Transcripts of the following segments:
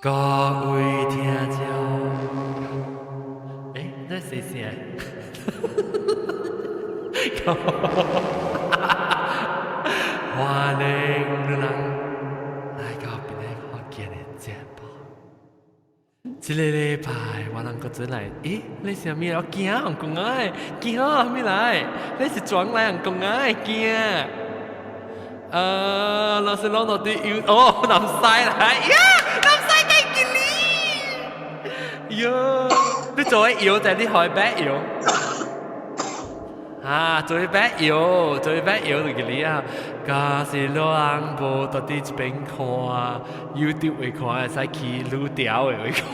各位听众，那谁先？欢迎你来到边个福建的节目。这个礼拜我能够转来，你是咩要惊红公爱？惊咩来？你是转来红公爱惊？老师攞到啲南西來，南西嘅吉利，你做嘅搖就係啲海白搖，做嘅白搖就吉利啊，假是老人無到啲一邊看YouTube 會看，使去擼條嘅會看，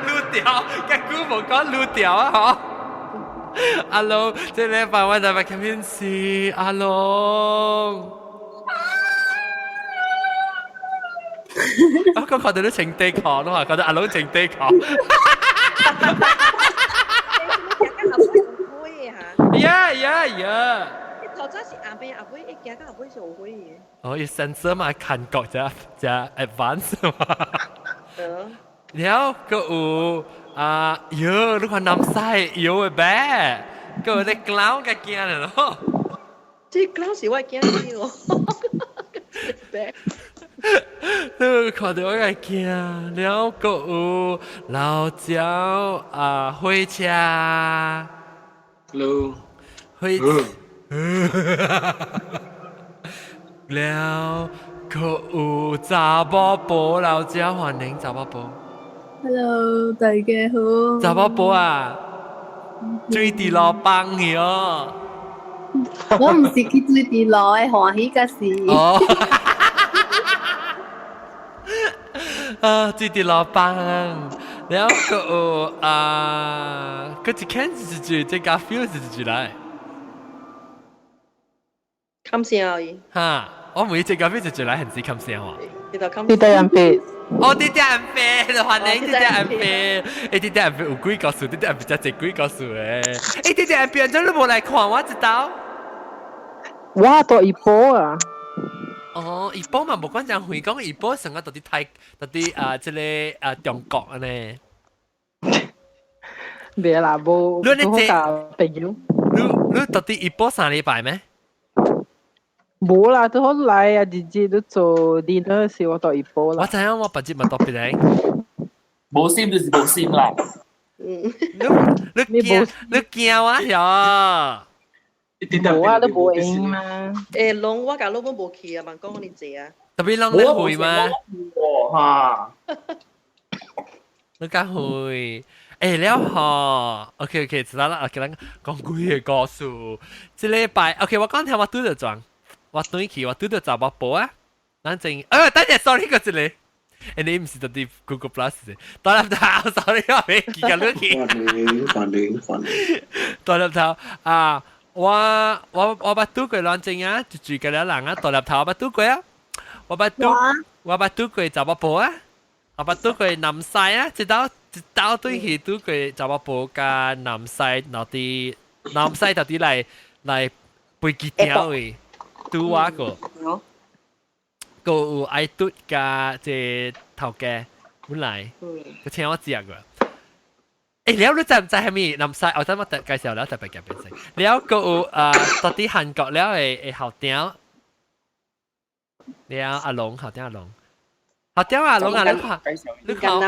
擼條，結果無講擼條啊，嗬。阿龍，這禮拜我就嚟看電視，阿龍。我覺得你情地狂咯，覺得阿龍情地狂。呀！頭早是阿妹阿妹，一行到阿妹是會嘅。哦，要 sensor 嘛，韓國就 advance 嘛。แล้วก็你看南西有嘅咩？個你 clown 嘅驚嚟咯。即 clown 是我驚嘅喎。你看到我嘅驚，แล้วก็老椒火車。Hello。火แล้วก็查某婆老椒歡迎查某婆。Hello，大家好。查某婆啊，水地老幫嘅哦。我唔是去水地老嘅，歡喜嘅事。哦。水地老幫，แล้วก็一看就是這個 feel 就是來。冚聲而已。我每這個 feel 就來很是冚聲喎。你得人俾。你得人俾，歡迎你得人俾。你得人俾有幾個數？你得人俾真係幾個數咧？你得人俾咗你冇來看，我知道。哇，到一波啊！一波嘛，無關講回講一波成個到啲泰，到啲即個中國啊呢。別啦，冇好交朋友。你到啲一波3禮拜咩？冇啦，都好嚟啊！姐姐都做 dinner 時，我到一波啦。我知影我budget咪特別嚟。冇心就是冇心啦。你驚我呀？冇啊，都冇應嘛。龍我甲老母無去啊，問講你坐啊。特別龍你會嗎？嚇！你敢會？แล้วโอเค知道啦。OK，咱講幾個故事。這禮拜 OK，我講聽我拄着裝，我對去我拄着查某婆啊。咱正等陣 sorry 個一個。你唔是到啲 Google Plus 嘅，多粒頭 sorry 我未記緊你記。煩你。多粒頭我捌拄過兩正啊，就住個了人啊，多粒頭我捌拄過啊，我捌拄過查某婆啊，我捌拄過南西啊，一道對去拄過查某婆甲南西到啲來背記條嘅，拄我個。個有愛嘟甲即頭家本來，佢請我食個。แล้ว你知唔知係咪南西？我等我介紹了特別嘅變成。แล้ว個有到啲韓國了嘅後調，了阿龍後調阿龍，後調阿龍啊！你看我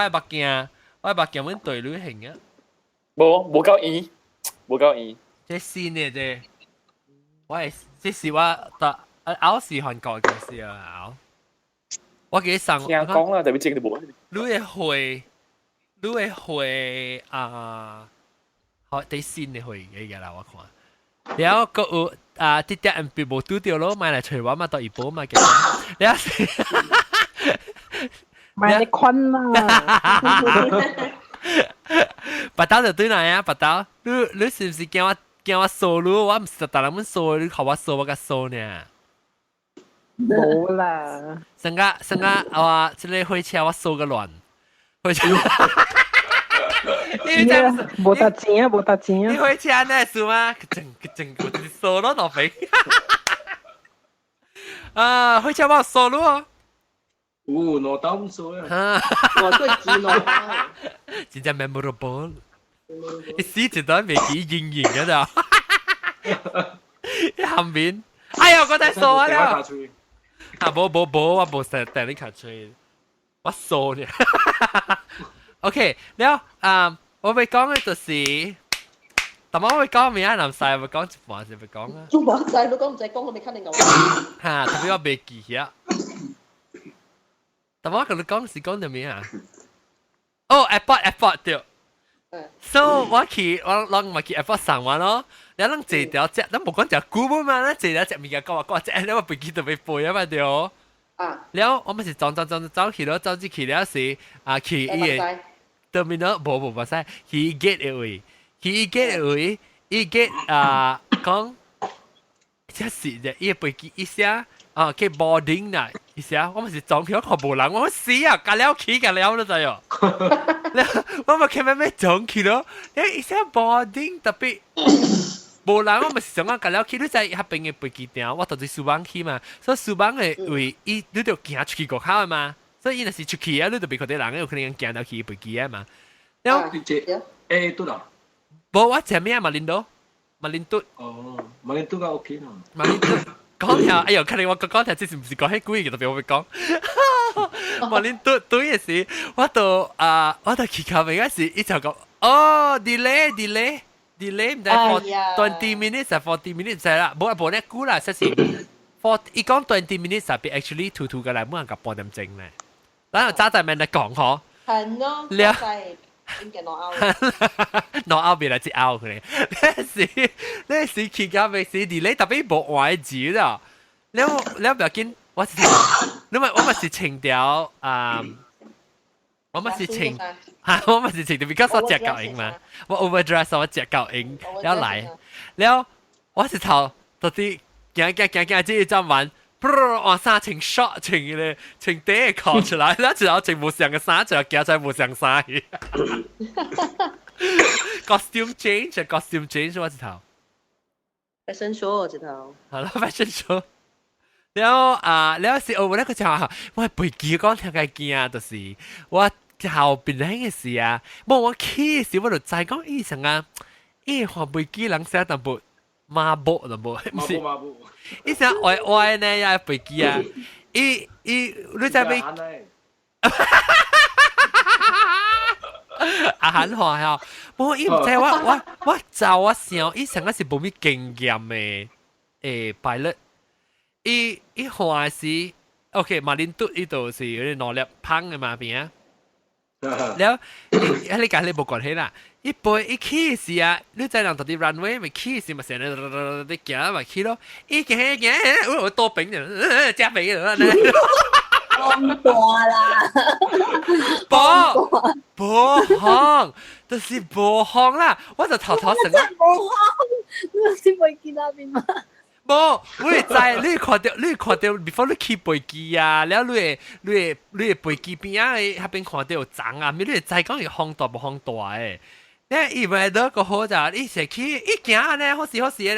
嘅目鏡，我嘅目鏡揾對女型啊！冇夠意，冇夠意。這新嘅啫，我係這是我特。我是韓國嘅事啊！我記得上聽講啦，特別正你冇。你會好啲新嘅會嘅啦，我看。然後個有啲啲人別冇拄掉咯，買嚟隨我嘛到一波嘛嘅。然後買你坤啦！白刀就對嚟啊！白刀，你是唔是叫我掃你？我唔是特登咁掃，你學我掃我個掃呢？冇啦，成個我即係開車我掃個亂，開車。冇得錢啊，冇得錢啊！你開車呢係嗎？我直接掃咯，浪費。開車我掃咯。攞刀唔數啊！哈，我都係見我。真正 memorable。一時一段未記應影嗰度，一後面，哎呀，我睇數啊了。啊，冇，我冇成訂你卡吹，我數呢。OK，แล้ว我會講嘅就是，但我會講咩啊？南西會講一半先會講啊。做馬仔都講唔使講，我未肯定講。嚇，特別我未記啊。但我同你講是講到咩啊？哦 ，airport 對。So 我去去 airport 上完咯，你諗坐條只，咱冇講條古本嘛，咱坐條只物件講話只，你話飛機特別飛啊嘛對。แล้ว我咪是走去咯，走至去了是去伊個 terminal 冇使，去 gate 位，伊 gate 講，即是嘅伊個飛機一下去 boarding 啦，一下我咪是走去我看無人，我死啊，隔了去隔了都知哦。我咪睇咩走去咯，一下 boarding 特別。無人我咪是想講隔了去，你在迄邊嘅飛機場，我到底蘇邦去嘛，所以蘇邦嘅位伊你就行出去國口啊嘛，所以伊若是出去啊，你就別看到人有可能行到去飛機啊嘛。然後誒都啦，無我前面馬林多，哦，馬林都個 OK 咯。馬林多講下，哎呦，看你我講下，之前唔是講迄句嘅，特別我會講。馬林多嘅時，我到去靠邊嗰時，伊就講哦 delay。delay 唔知 20 minutes 啊40 minutes 係啦，冇咧估啦，實是伊講20 minutes 啊，比 actually 吐嘅嚟，冇人夾半點鐘咧。然後揸在面嚟講嗬，係咯，了解應該攞 out， 攞 out 變嚟接 out 佢哋。呢時期間咪是 delay 特別冇壞字啦。你不要緊，我咪是情調我咪是情我咪是情調 because 我隻夠型嘛，我 overdress 我隻夠型，然後嚟，然後我是頭到底行，即係陣玩，往衫情 short 情底扣出來，然後就情無上嘅衫，就行在無上衫。costume change 我是頭 fashion show 我知道。係咯 fashion show。แล้วสิโอ้แล้วก็จะว่าไปกี่ก้อนทางไกลกี่อ่ะตัวสิว่า後邊嗰時啊，冇我 kiss 我就就係講以前啊，話飛機人寫淡薄馬步淡薄，唔是，以前歪呢呀飛機啊，你知未？阿韓話呀，冇伊唔知我就我想以前嗰時冇咩經驗嘅pilot。一開始 ，OK， 馬林都呢度是有啲努力胖嘅嘛邊啊，แล้ว你講你冇關係啦，一背一起時啊，你在人哋啲 runway 咪起時咪成日啲行咪起咯，一行，我多餅嘅，加餅嘅啦，咁多啦，冇行，就是冇行啦，我就頭成冇行，你知飛機那邊嗎？冇，你看到 before 你起飛機啊，แล้ว你飛機邊啊，喺邊看到有漲啊，咪你知講要行大冇行大誒，你以為得個好就一成起一行咧，好事咧，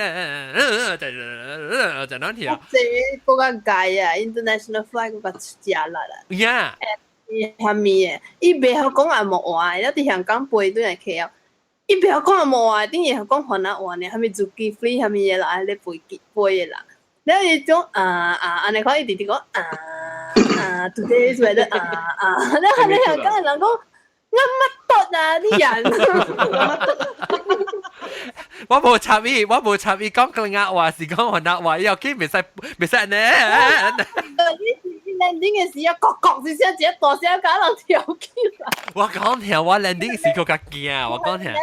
就นั่น條。即係嗰個界啊 ，international flight 嗰個出價啦。呀，係咪嘅？伊袂曉講也無話，一啲香港飛對嚟企啊。伊袂曉講也無話，等於係講韓文話呢，係咪做機 free 係咪嘢啦？係你飛嘅啦。然後伊種安尼講伊直直講today is weather 然後你香港嘅人講我乜得啊啲人。我冇插意，講個額話是講韓額話，又見未使呢。landing 嘅時啊，各少少一大聲搞到跳起來。我講聽我 landing 時個較驚，我講聽。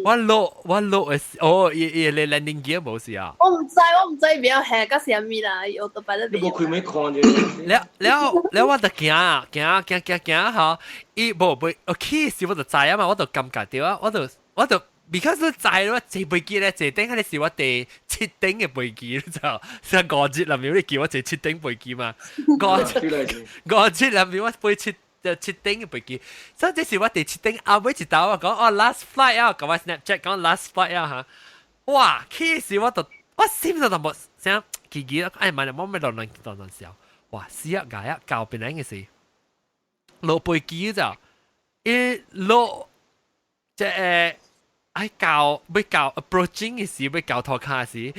我落嘅時，伊 landing 機冇事啊。我唔知邊有下個什麼啦，我都擺得邊。你冇佢咩看啫？แล้ว我就驚嚇，冇，我起時我就知啊嘛，我就感覺到啊，我就。because 你知咯，坐飛機咧，坐頂嗰啲是我第7頂嘅飛機就，成5節入面你叫我坐7頂飛機嘛，5節入面我飛7頂嘅飛機，所以這是我第7頂後尾一道我講last flight 啊，咁我 Snapchat 講 last flight 啊嚇，哇，起時我心就冇想奇啦，哎媽呀，我咪亂笑，哇死啊解啊教邊樣嘅事，落背機就一落即係喺教要教 approaching 嘅時，要教拖卡時，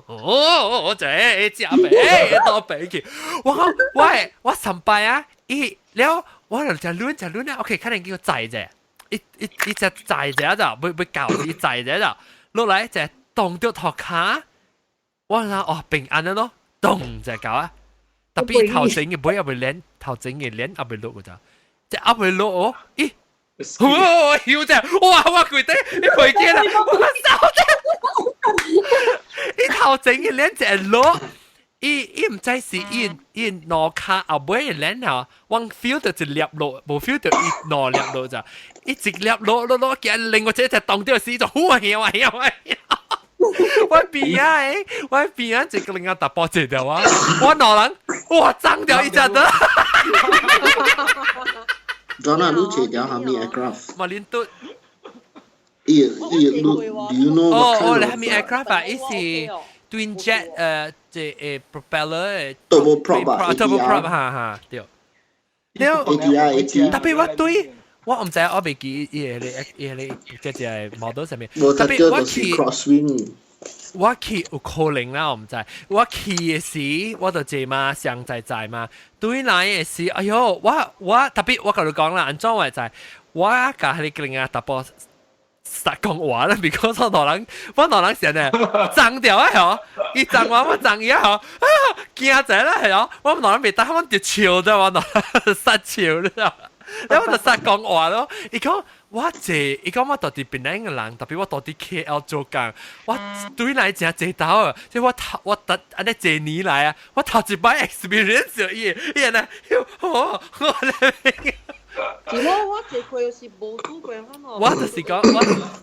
我就只俾多俾佢，我神拜啊！แล้ว我就亂啊 ，OK， 可能叫仔啫，一隻仔啫就會教啲仔啫就落嚟就動咗拖卡，我諗哦平安啦咯，動就教啊，特別頭整嘅背入去練，頭整嘅練入去落嘅就，即係入去落哦，咦？我曉啫，哇！我攰得，你陪見啦，我手啫，你頭整嘅練就係落。伊唔知是伊挪卡後尾嘅練啊，我 feel 到一粒落，冇 feel 到伊挪粒落咋，伊一粒落，見另外一隻動掉死咗，我邊啊，一個另外突破一條啊，我挪人，哇爭掉一隻的。Donna, lu check how many aircraft? Malintut. Do you know what kind of? How many aircraft? Is twin jet 即propeller turboprop 哈對。了 ATR 特別我對我唔知我未記伊即係 model 上面，特別我去 crosswind。我去有可能啦，我唔知。我去嘅時，我就坐嘛，上在嘛。對來嘅時，哎呦，我特別我同你講啦，安怎話就係我甲你個人啊，特別實講話啦 ，because 我同人成日爭掉啊，嗬，伊爭我爭伊啊，嗬，驚仔啦，係哦，我同人未得，我就笑啫，我同人實笑啦，然後我就實講話咯，伊講。我伊講我到底邊兩個人，特別我到底 KL 做工，我對來真濟到啊！即我特安尼濟年來啊，我頭一擺 experience 咗伊呢，我點解我這個又是冇做過可能？我就是講，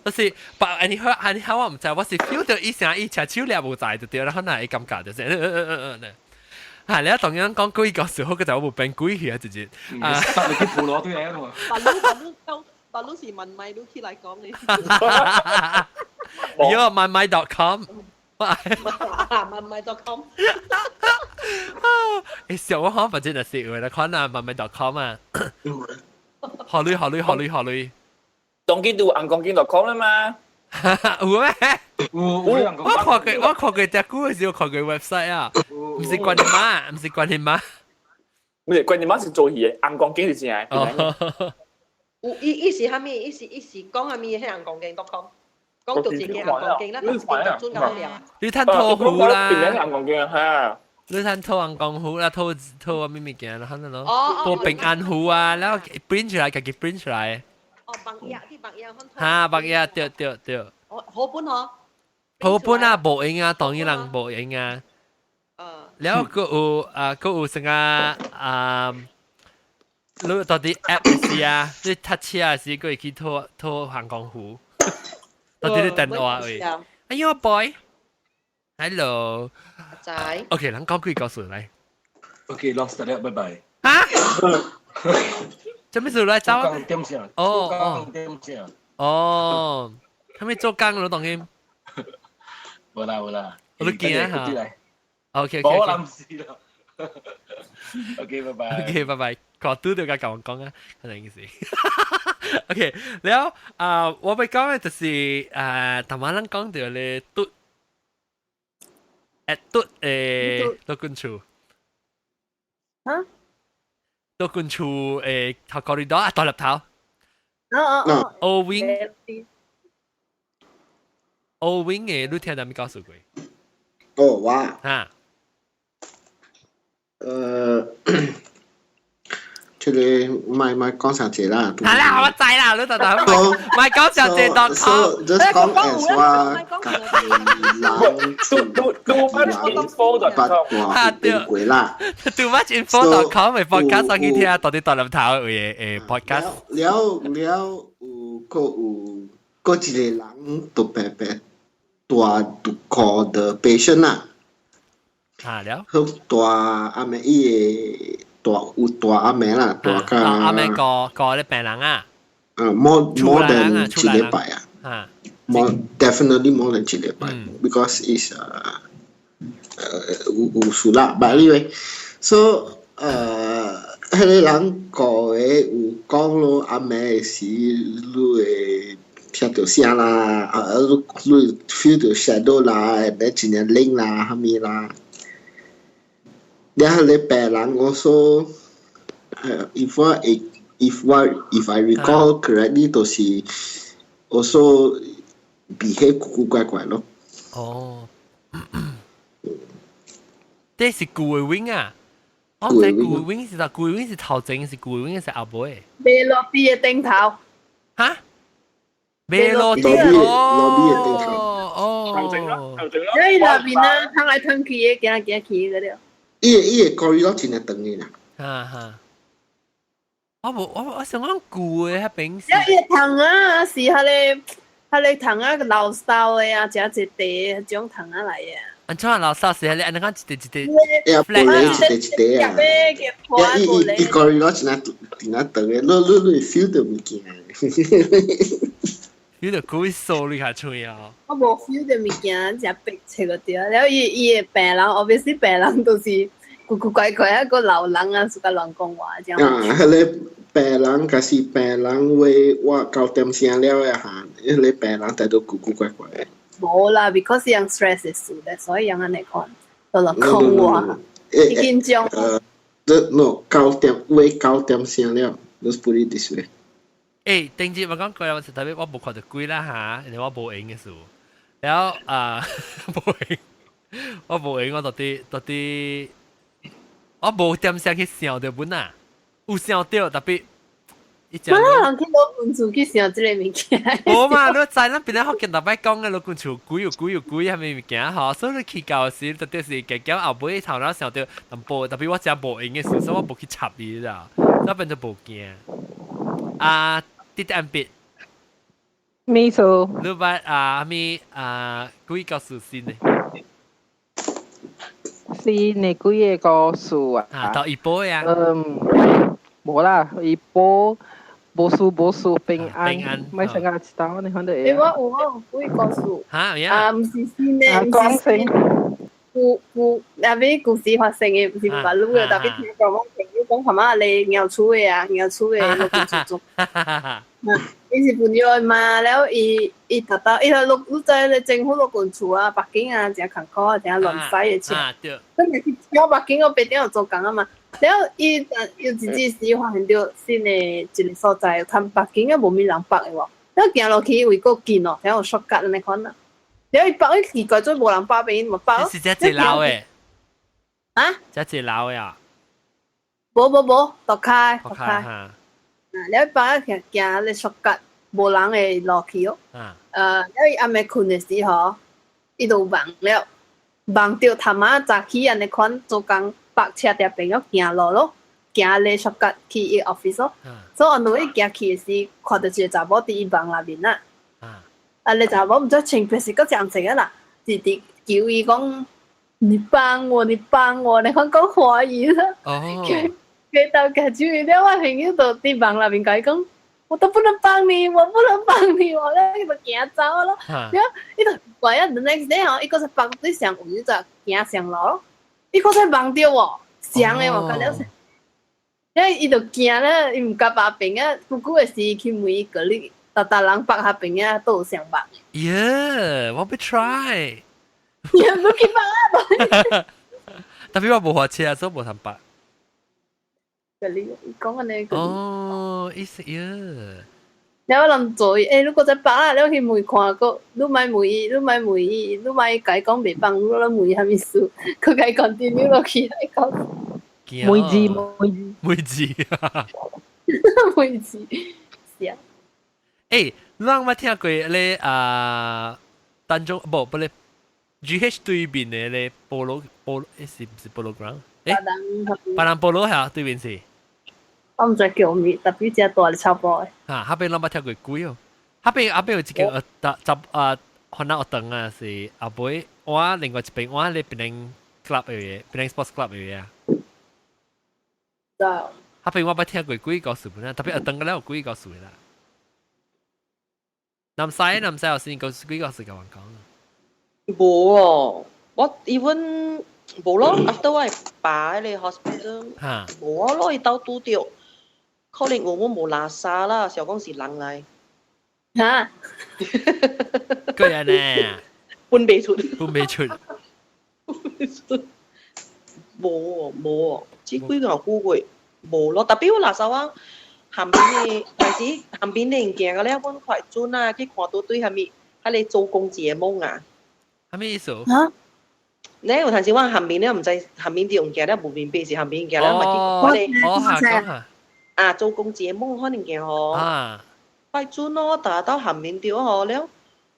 我就是白你好我唔知，我是 feel 到伊成伊隻手掠無在就對啦，可能係感覺就是係你當然講幾個時候，佢就冇變鬼去啊！直接啊，但係佢部落都有啊嘛。白老師問咪都起嚟講你。如果問咪 .com， 問咪 .com。誒，小我可能真係識嘅啦，可能問咪 .com 啊。考慮。當見到硬講見到講啦嘛。有咩？我看佢隻股嘅時候，看佢 website 啊，唔是關你媽。唔係關你媽是做嘢，硬講見是真係。伊是蝦米？伊是講蝦米？喺人講經 .com， 講到自己人講經啦，電腦專咁樣。你睇套虎啦，邊人講經啊？你睇套人講虎啦，套咩物件啦，可能咯，套平安虎啊，然後 print 出來，自己 print 出來。哦，白嘢嚇，白嘢，對。好本嗬。好本啊，無影啊，當然人無影啊。แล้วก็有成個你到底 app 時啊，你搭車時佢去拖行江湖，到底你等我喂？哎呦 boy，hello， 仔 ，OK， 咱講幾個數嚟。OK， long start 啦，拜拜。嚇？做咩數嚟走？點先？點先？哦，係咪做工咯？當然。冇啦。我都見啊嚇。OK， 我諗事啦。OK， 拜拜。OK， 拜拜。個都要甲我講啊，可能件事。OK， แล้ว我ไป講嘅就是頭晚咱講到咧嘟多管處。嚇？多管處頭corridor啊，大立頭。Old Wing 嘅，你聽到咩告訴佢？哦，哇！嚇。這裡咪講上節啦。係啦，我知啦，你等等，咪講上節.com。So just come as 我too much info.com 變鬼啦。Too much info.com 咪 podcast 上去聽到底大林頭嘅 podcast。了有個一個人都白大讀課的 patient 啦。啊了。好大阿妹伊有大阿妹啦，大個阿妹個咧病人啊。more than 一禮拜啊。definitely more than 一禮拜，because is 有數啦。But anyway，所以迄个人講嘅有講咯，阿妹是你會聽到聲啦，你 feel 到 shadow 啦，你真係靈啦，係咪啦？然後你病人我說if I recall correctly，就是 also behave 古古怪怪咯。哦，這是顧偉榮啊！我唔知顧偉榮是啥，顧偉榮是頭前，是顧偉榮是後尾。未落地嘅頂頭。嚇？未落地哦。頭前咯。所以那邊啊，通來通去嘅，行來行去嗰啲。伊個高咯，真係長嘅啦。哈。我想講舊嘅迄邊是。一藤啊，是迄藤啊老少嘅啊，食一地嗰種藤啊嚟嘅。安怎老少時，你安尼講一地。呀，玻璃一地啊！伊高咯，真係長嘅，你 feel 到物件。有點故意掃你下吹啊！我冇 feel 到物件，只白切嗰啲啊。然後伊嘅病人，obviously 病人都是古古怪怪一個老人啊，自家亂講話這樣。啊，迄個病人，假是病人話我9點聲了一下，迄個病人睇到古古怪怪。冇啦 ，because 人 stress 嘅事咧，所以人安尼講，都亂講話，已經將。no 9點聲了 ，let's put it this way。誒，頂節我講過啦，我特別我冇看到鬼啦嚇，因為我冇影嘅事。然後冇影，我冇影，我到底，我冇點聲去想到本啊，有想到特別。乜人見到本厝去想這個物件？冇嘛，你知咱邊咧學見特別講嘅，老公厝鬼有鬼係咪物件嗬？所以你去教時，特別是夾夾後尾頭腦想到淡薄，特別我只冇影嘅事，所以我冇去插伊啦，所以變咗冇驚。啊！啲安別，咩數？你話咪幾個數先呢？是你幾個數啊？到一波呀。冇啦，一波冇數平安，咪成日知道你看到嘢。我幾個數？嚇呀？唔是先咧，講聲。那邊故事發生嘅唔是話錄嘅，特別聽講我朋友講係嘛，你咬出嘅啊，咬出嘅錄住做。伊是朋友嘛，然後伊特登，伊錄錄在咧政府錄管厝啊，北京啊，正坎坷啊，正亂使嘅錢。對。跟住喺北京嗰邊點有做工啊嘛，然後伊有一時發現到新嘅一個所在，睇北京嘅冇咩人北嘅喎，然後行落去為個近哦，然後縮格你看啦。然後伊北伊奇怪咗無人北邊，咪北咯。是只隻老誒。啊？只老誒啊？冇，獨開。嚇。然後北行行咧縮格，無人會落去哦。然後伊暗暝困嘅時候，伊就忘了，忘掉他媽早起安尼款做工，北車條邊個行路咯，行咧縮格去伊 office 咯。所以我如果行去嘅時，看到一個查某佇伊房內面啦。你查某唔知情別是個正常啊啦，直直叫伊講你幫我，你看講華語啦。佢到家住了，我朋友就佇房內面講講，我都不能幫你，我咧就行走咯。然後伊就怪啊 ，the next day 哦，伊個是幫對上有就行上路咯，伊個是忘掉喎，上誒我講了。因為伊就驚咧，伊唔甲把柄啊，久久誒時去問伊個你。大人北下邊啊，都有上白。Yeah， 我要 try。你唔去北啊？特別我冇學車，所以冇參白。你講緊你個。哦，意思呀。然後人做誒，如果在北啊，你去問看個，你咪問伊，你咪解講袂幫，你問伊蝦米事，佢解講啲你落去嚟講。每字。每字，是啊。誒，讓我聽過咧當中不咧 GH 對面嘅咧菠蘿是唔是菠蘿 ground？巴蘭菠蘿係對面是。我唔知叫咩，特別只大嘅炒波嘅。下邊讓我聽過鬼哦，下邊有一個可能學堂啊是後尾我另外一邊我咧變 club 嘅變 sports club 嘅啊。下邊我冇聽過鬼故事啦，特別學堂嘅咧有鬼故事啦。南西有先個幾個時間講。冇哦，我 even 冇咯，after 我爸喺 hospital，冇咯，伊兜拄着，可能我冇垃圾啦，小講是人嚟。嚇，個人呢？搬未出，冇，只幾個古鬼冇咯，特別我垃圾啊，下邊嘅例子下邊啲人件嘅咧，阮快轉啊，去看到對下面，喺你做工節目啊，係咩意思？嚇？你有陣時我下面咧唔知下面啲人件咧冇面背是下面件咧，咪我哋啊做工節目可能件嗬，快轉咯，但係到下面掉嗬了，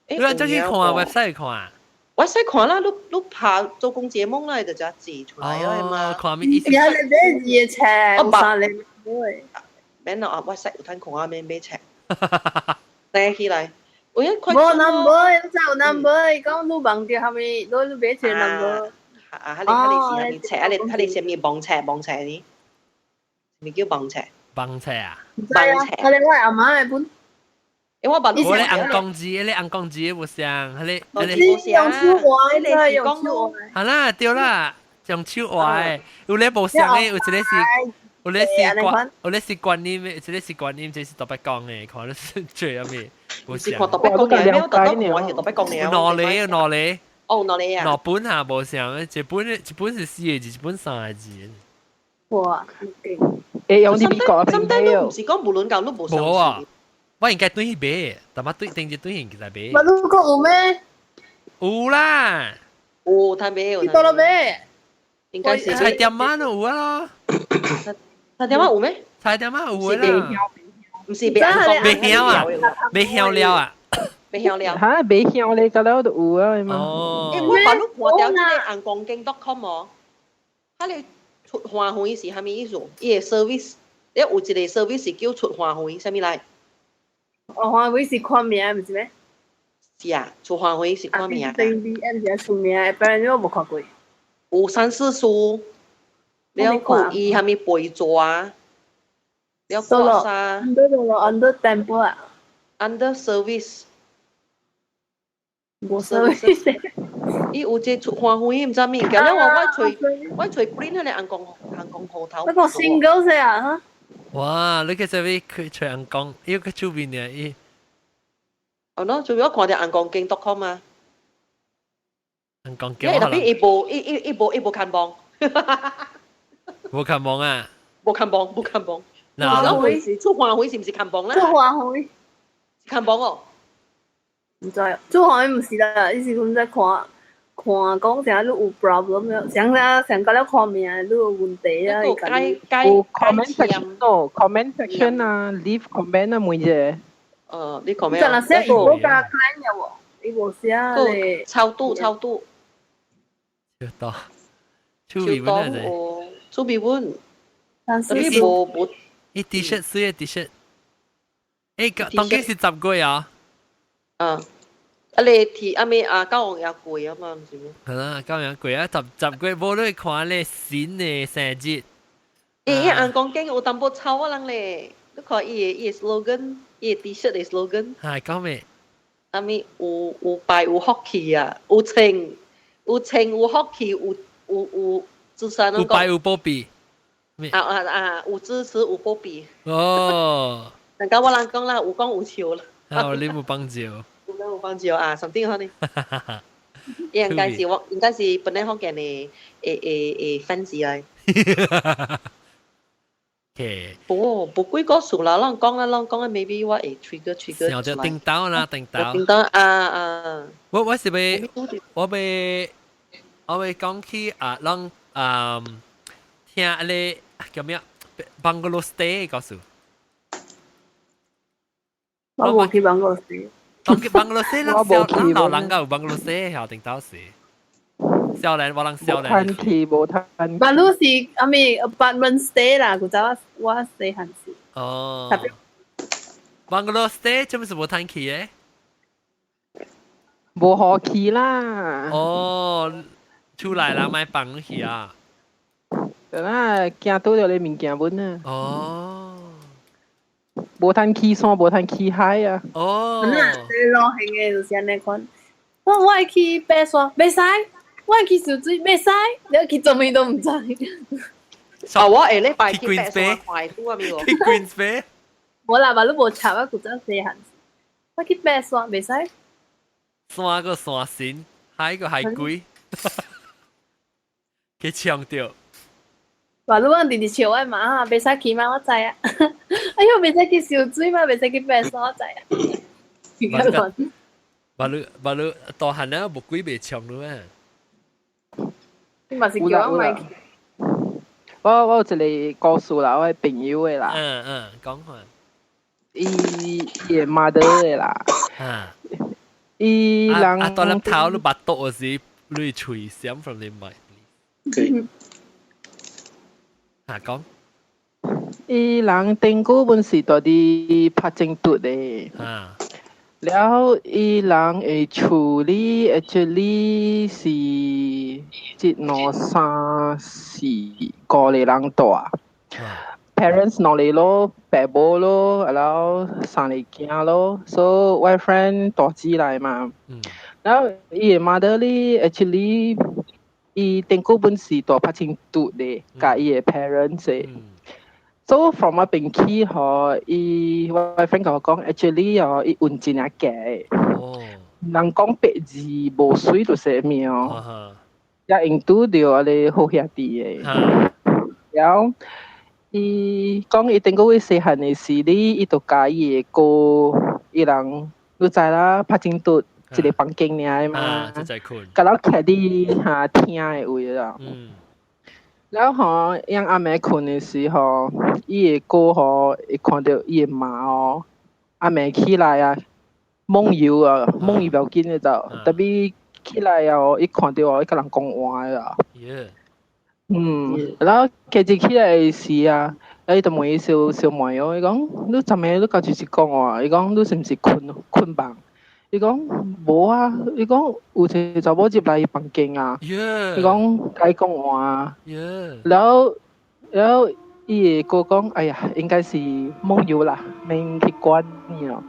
你話即係看 website 看啊？我使看啦，你拍做工節目啦，就只字出嚟啦嘛。看咩意思？有你咩嘢尺？我話你會。免啦，我使有睇看下咩咩尺。掟起嚟，我一佢。冇 number，真有 number，講你忘掉係咪？攞咩尺 number？喺你尺，喺你上面磅尺呢？咪叫磅尺？磅尺啊？磅尺。我哋我阿媽係本。因為我你硬鋼字，你硬鋼字冇上，你用手畫，你係用手畫。係啦，對啦，用手畫。有你冇上嘅，有一個是，有你是觀念嘅，有一個是觀念，這是特別講嘅，看你是最有咩冇上。特別講嘅，咩特別講嘅，特別講嘅。攞你。哦，攞你啊。攞本下冇上，一本是四個字，一本三個字。哇，誒，用啲美國嘅。都唔是講無論教都冇上字。我應該對去買，但係對定住對應其實買。咪你個有咩？有啦，有睇買，你到咗咩？應該是菜店啊都有啊。菜店啊有咩？菜店啊有啦。唔是未香啊，未香料啊。未香料。嚇，未香料個料都有啊嘛。哦。誒，我把你看掉啲眼光經.com 哦，佢哋出花卉是係咩意思？伊個 service， 你有一個 service 是叫出花卉，啥物來？花卉是看名唔是咩？是啊，出花卉是看名啊。DBM 比較出名，不然我冇看過。有三四書，你有看伊係咪背座啊？你有掛啥 ？Under temple 啊 ？Under service。冇 service。伊有隻出花卉唔知咩嘅，你話我隨 print 喺你眼光號頭。嗰個 single 啫啊嚇！哇！你其實你佢除眼光，呢個出邊嘅伊。哦喏，仲有看啲眼光經.com 啊。眼光經。因為特別一部看榜。冇看榜啊！冇看榜。嗱，會是出花卉是唔是看榜啦？出花卉。看榜哦。唔知，出花卉唔是啦，伊是咁在看講成日都有 problem 了，上個了看名都有問題啊。有 comment section 啊 ，leave comment 啊，每隻。你 comment 啊？真係寫嗰個 client 嘅喎，你冇寫你。超度。超多。出邊本嚟啫。出邊本。但是冇。一 T-shirt 水嘅 T-shirt。誒，當幾是10個啊？你提阿咩啊？交往也貴啊嘛，唔是咩？係啦，交往也貴啊，10個冇都看你新嘅生節。眼光經有淡薄臭啊，人咧，你看伊 slogan， 伊 T-shirt 嘅 slogan。係講咩？阿咩有白有福氣啊，有青有福氣，有支持有白有波比。有支持有波比。哦。人家我人講啦，有講有笑啦。啊，你冇幫助。有幫助啊，something 可能。應該是本來福建嘅分子嚟。不幾個數啦，人講啊 ，maybe 我會 trigger。然後就叮當啦，叮當啊。我是被講起啊，讓聽你叫咩？Bungalow stay 告訴。我冇去Bungalow stay。Bungalow stay 啦，老人家有Bungalow stay，後定到時。少年，我人少年。冇睇。Bungalow是阿咪 apartment stay 啦，佢就我 stay 閒時。哦。Bungalow stay 做咩是冇睇起嘅？冇好去啦。哦，出來啦，買房去啊。對啦，驚到咗你物件本啊。哦。冇睇起山，冇睇起海啊。哦。你流行嘅就是安尼款。我會去爬山，袂使，我去游水袂使，你去做咩都唔知。我下禮拜去白沙快都啊咪喎。去 Queens Bay。冇啦，話你無插啊，古早細漢。我去白沙袂使。山個山神，海個海龜，佢唱掉。話你講弟弟笑我嘛，袂使去嘛，我知啊。哎呦，袂使去游水嘛，袂使去白沙，我知啊。把你大漢啊，木龜袂唱咯咩？你嘛是叫我買。我有一個故事啦，我係朋友嘅啦。講看。伊嘅 mother 嘅啦。伊人。當你頭你巴肚時，你喙閃 from 你麥。Okay. 講。伊人頂古本是到啲拍正嘟嘅。แล้ว伊人嘅處理 actually 是即攞3-4個嘅人大 ，parents 攞嚟咯，爸爸咯，然後生嚟囝咯 ，so 我 friend 大姊嚟嘛，然後伊嘅 mother 咧 actually 伊頂古本是大拍正嘟嘅，甲伊嘅 parents 嘅。So from 我邊起嗬，我 friend 同我講 ，actually 哦，伊運真係假。人講白字無水就寫咩哦，也印度掉我哋好兄弟嘅。然後伊講伊頂個會細漢嘅時咧，伊就教伊個伊人，你知啦，拍正嘟一個房間爾嘛，甲เรา徛啲嚇聽嘅位啦。然後讓阿妹困的時候，伊個哥吼會看到伊個媽哦，阿妹起來啊，夢遊啊，夢遊不要緊的就，特別起來啊，伊看到哦，伊個人講話啦。然後佢就起來的時啊，伊就問伊小妹哦，伊講你昨暝你家就是講話，伊講你是毋是困飽？伊講無啊，伊講有一個查某入來伊房間啊，伊講甲伊講話，然後伊個哥講，哎呀，應該是夢遊啦，免去管伊咯。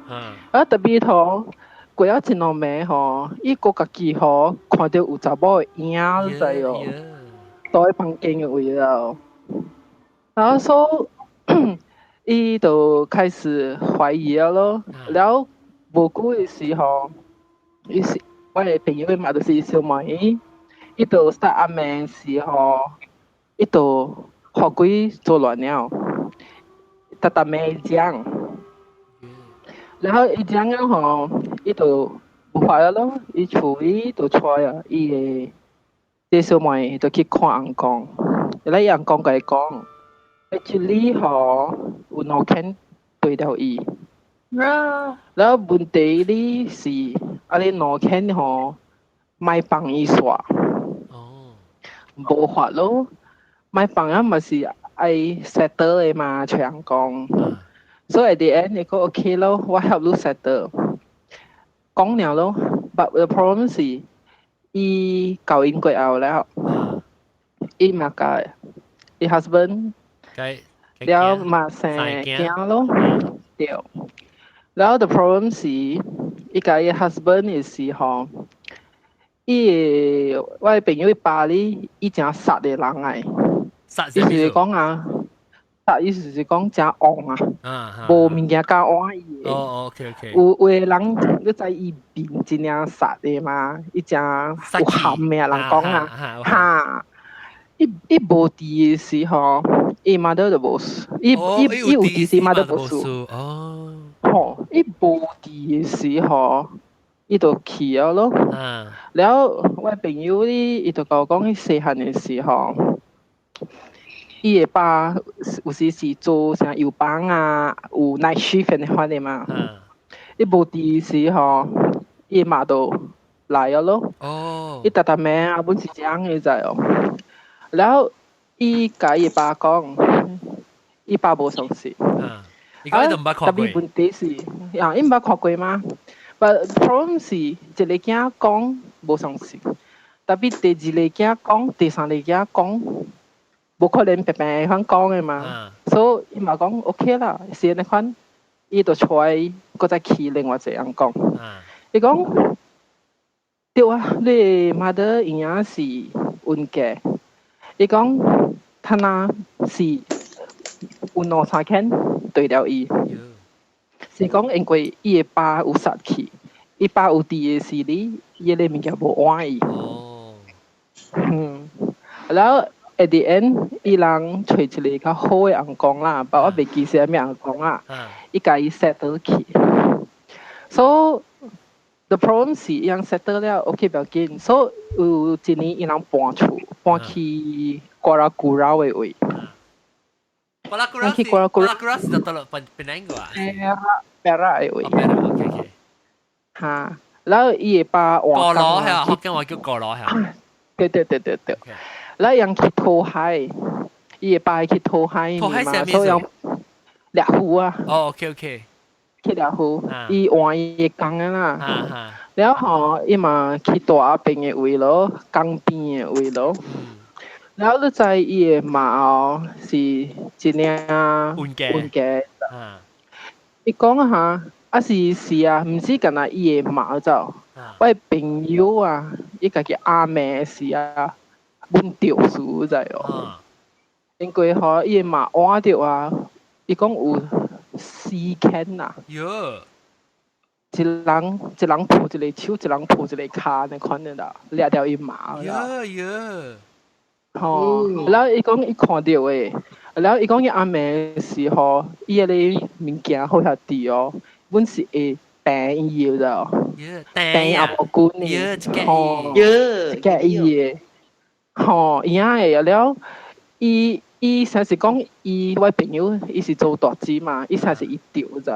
啊，特別吼，過咗一兩暝吼，伊個家己吼看到有查某嘅影在哦，在房間嘅位咯，然後所以伊就開始懷疑咯，然後。無久嘅時候，我嘅朋友嘅嘛就是小妹，伊就殺阿妹嘅時候，伊就學鬼做亂了，特妹講，然後伊講咗吼，伊就無法了咯，伊處理就出啊，伊嘅啲小妹就去看阿公，然後阿公甲伊講 ，actually 吼有腦筋對到伊。然後問題呢是，阿你腦筋吼，咪幫伊刷，無法咯，咪幫啊咪是愛 settle 嘅嘛，像人講，所以 at the end 你講 OK 咯，我 help you settle，講了咯 ，but the problem 是，伊交姻過後了，伊嘛個，伊 husband，了嘛生囝咯，對。然後 the problem 是，伊個伊 husband 嘅時候，我嘅朋友爸咧，伊真殺嘅人嚟，意思是講啊，殺意思是講真戇啊，無物件加換伊嘅。OK。有嘅人，你知伊面真正殺嘅嘛？伊真有含嘅人講啊，嚇！伊無佇嘅時候，伊媽都就無事，伊有佇時媽都無事。吼，伊無佇嘅時候，伊就去了咯。然後我朋友咧，伊就甲我講，伊細漢嘅時候，伊嘅爸有時是做啥油幫啊，有 night shift 嘅款嘅嘛。伊無佇嘅時候，伊媽就來了咯。伊特暸啊，本是這樣嘅在哦。然後伊甲伊爸講，伊爸無相信。特別問題是，伊毋捌看過嗎 ？But problem 是一個囝講無相信，特別第二個囝講，第三個囝講，無可能白白咁講嘅嘛。所以伊嘛講 OK 啦，是安尼款，伊就出來，擱再去另外一個人講。伊講對啊，你媽的營養是穩嘅。伊講他那是有兩三天對了伊，是講因為伊個爸有殺去，伊爸有佇個時哩，伊個物件無換伊。然後 at the end，伊人找一個較好嘅人講啦，但我袂記是咩人講啦，伊甲伊 settle 去。So the problem 是伊人 settle 了 ，OK 不要緊。So 有一年伊人搬厝，搬去瓜拉古拉嘅位。瓜拉古拉是在到了邊個啊？Perak嘅位。OK。嚇，然後伊個爸換過羅係啊，福建話叫過羅係啊。對。แล้วยังคิดโทรให้อีปายคิดโทรให้นี่มา所以ยัง掠หูอ่ะอ๋อโอเคคิด掠หูอีวานอีกังน่ะแล้วหออีมาคิดตัวเป็น嘅位咯กัง邊嘅位咯แล้ว你知伊嘅嘛是一領運嘅伊講下啊是啊唔是干那伊嘅嘛就我嘅朋友啊伊家己阿妹是啊阮著事在哦，因為吼伊嘛換着啊，伊講有4間呐，一人抱一個手，一人抱一個骹，你看得到，掠掉伊嘛啦。吼，然後伊講伊看到誒，然後伊講伊阿妹是吼，伊個物件好遐滴哦，阮是會病伊的，病也無管呢，吼，一個伊嘅。吼，伊啊會了，伊才是講伊我朋友，伊是做大姊嘛，伊才是伊釣咋。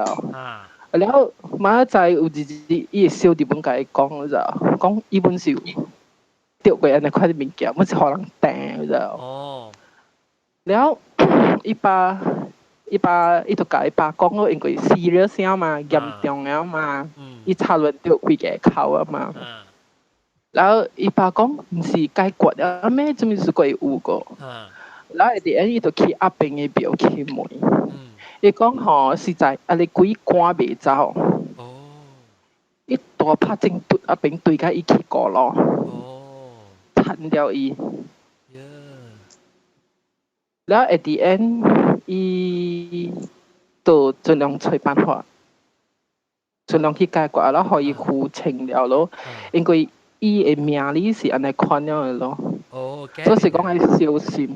了，馬仔有日伊會小日本甲伊講咋，講伊本是釣過安尼款物件，本是互人訂咋。了，伊就甲伊爸講咯，因為serious啊嘛，嚴重啊嘛，伊差亂釣幾個口啊嘛。然後伊爸講唔是解決啊，咩做咩是鬼有個，然後喺啲人伊就去阿邊嘅表去問，伊講吼實在啊你幾關未走，伊大拍正對阿邊對甲伊去過咯，彈掉伊，然後喺啲人伊就盡量找辦法，盡量去解決，然後可以付清了咯，因為伊嘅命理是安尼款樣嘅咯，所以是講係小心，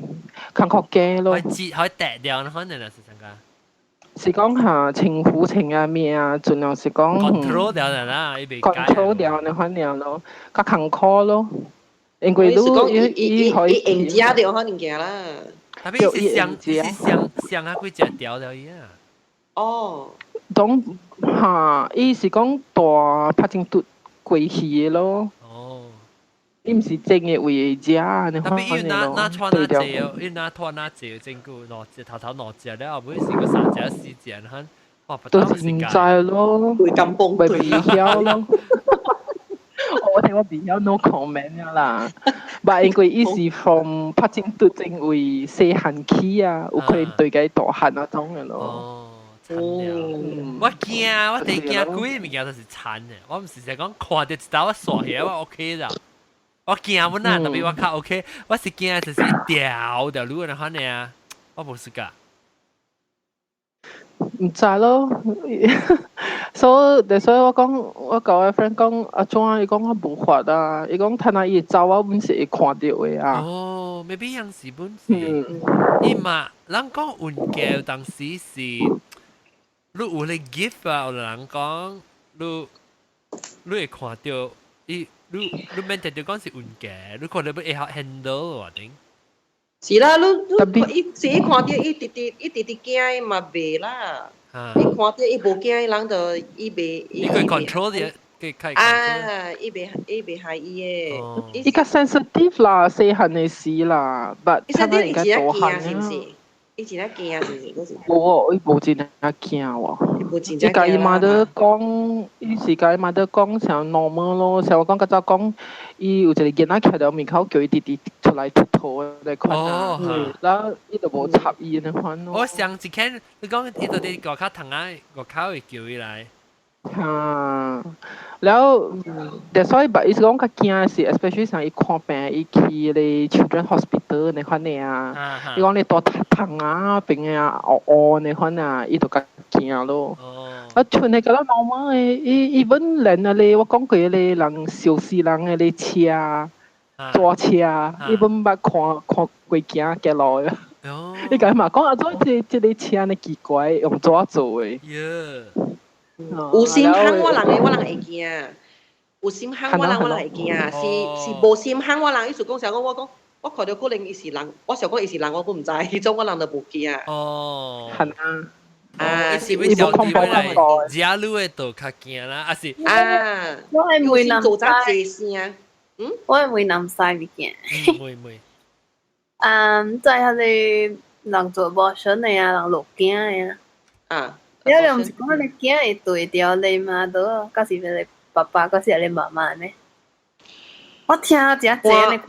看確假咯。可以跌掉，可能係點講？是講下情婦情啊咩啊，盡量是講 control 掉人啦，control 掉你款樣咯，較坎坷咯。因為都伊可以應家掉可能嘅啦。特別是上啊幾隻掉掉伊啊。哦。當嚇，伊是講大拍正嘟貴氣嘅咯。伊毋是真嘅為食，你看特別伊拿穿那隻，伊拿拖那隻，真久兩隻頭兩隻了，後尾是個三隻四隻，看哇不到時間。都唔知咯，會咁崩潰，未曉咯。我聽我未曉 no comment 啦。但因為伊是 from 拍正都正為細漢起啊，有可能對佢大漢那種嘅咯。我驚，我第一驚鬼物件都是慘嘅，我唔是淨講看到一道我刷起來我 OK 啦。我驚我那特別我較 OK，我是驚就是一條路那款嘅，我冇試過。唔知咯，所以我講，我甲我 friend 講阿莊，伊講我無法啊，伊講睇下伊走我本是會看到嘅啊。哦 ，maybe 樣是本是，伊嘛，人講運嘅有當時是，你有嚟 gift 啊，有人講你會看到伊。你免直接講是運嘅，你可能會會 handle 我頂。是啦，伊是伊看到伊直直驚嘛袂啦，伊看到伊無驚，人就伊袂。伊可以 control 嘅，可以開。啊，伊袂害伊嘅。伊較 sensitive 啦，細漢嘅事啦，but 伊真係應該大漢是唔是？伊真係驚是唔是？無，伊無真係驚喎。伊甲伊媽都講，伊是甲伊媽都講像 normal 咯，像我講較早講，伊有一個囡仔徛到面口叫伊弟弟出來佚佗嚟款啊，然後伊就無插伊嚟款咯。我上一間你講伊就啲外口窗仔外口會叫伊來。嚇， แล้วแต่所以แบบอีส講較驚是 especially 像伊看病伊去咧 children hospital 那款嘅啊，伊講你多疼啊病啊惡那款啊，伊就較驚咯。啊，像你個啦媽媽嘅，伊本人啊咧，我講過咧人小事人嘅咧車坐車，伊本捌看過驚嘅落啊。你講嘛講啊，做即個車呢奇怪，用怎做嘅？有心慳我人嘅，我人會驚。有心慳我人會驚。是無心慳我人，意思講啥？我講我看到可能伊是人，我想講伊是人，我都唔知。迄種我人就無驚。哦，係啊。是要上啲嚟，假路嘅度較驚啦，啊是。我係會諗做咗這聲。我係會諗晒物件。會。就係你人做無想嘅啊，人落驚嘅啊。你又唔是講你驚會對掉你嘛？都，嗰時你爸爸，嗰時你媽媽呢？我聽只呢。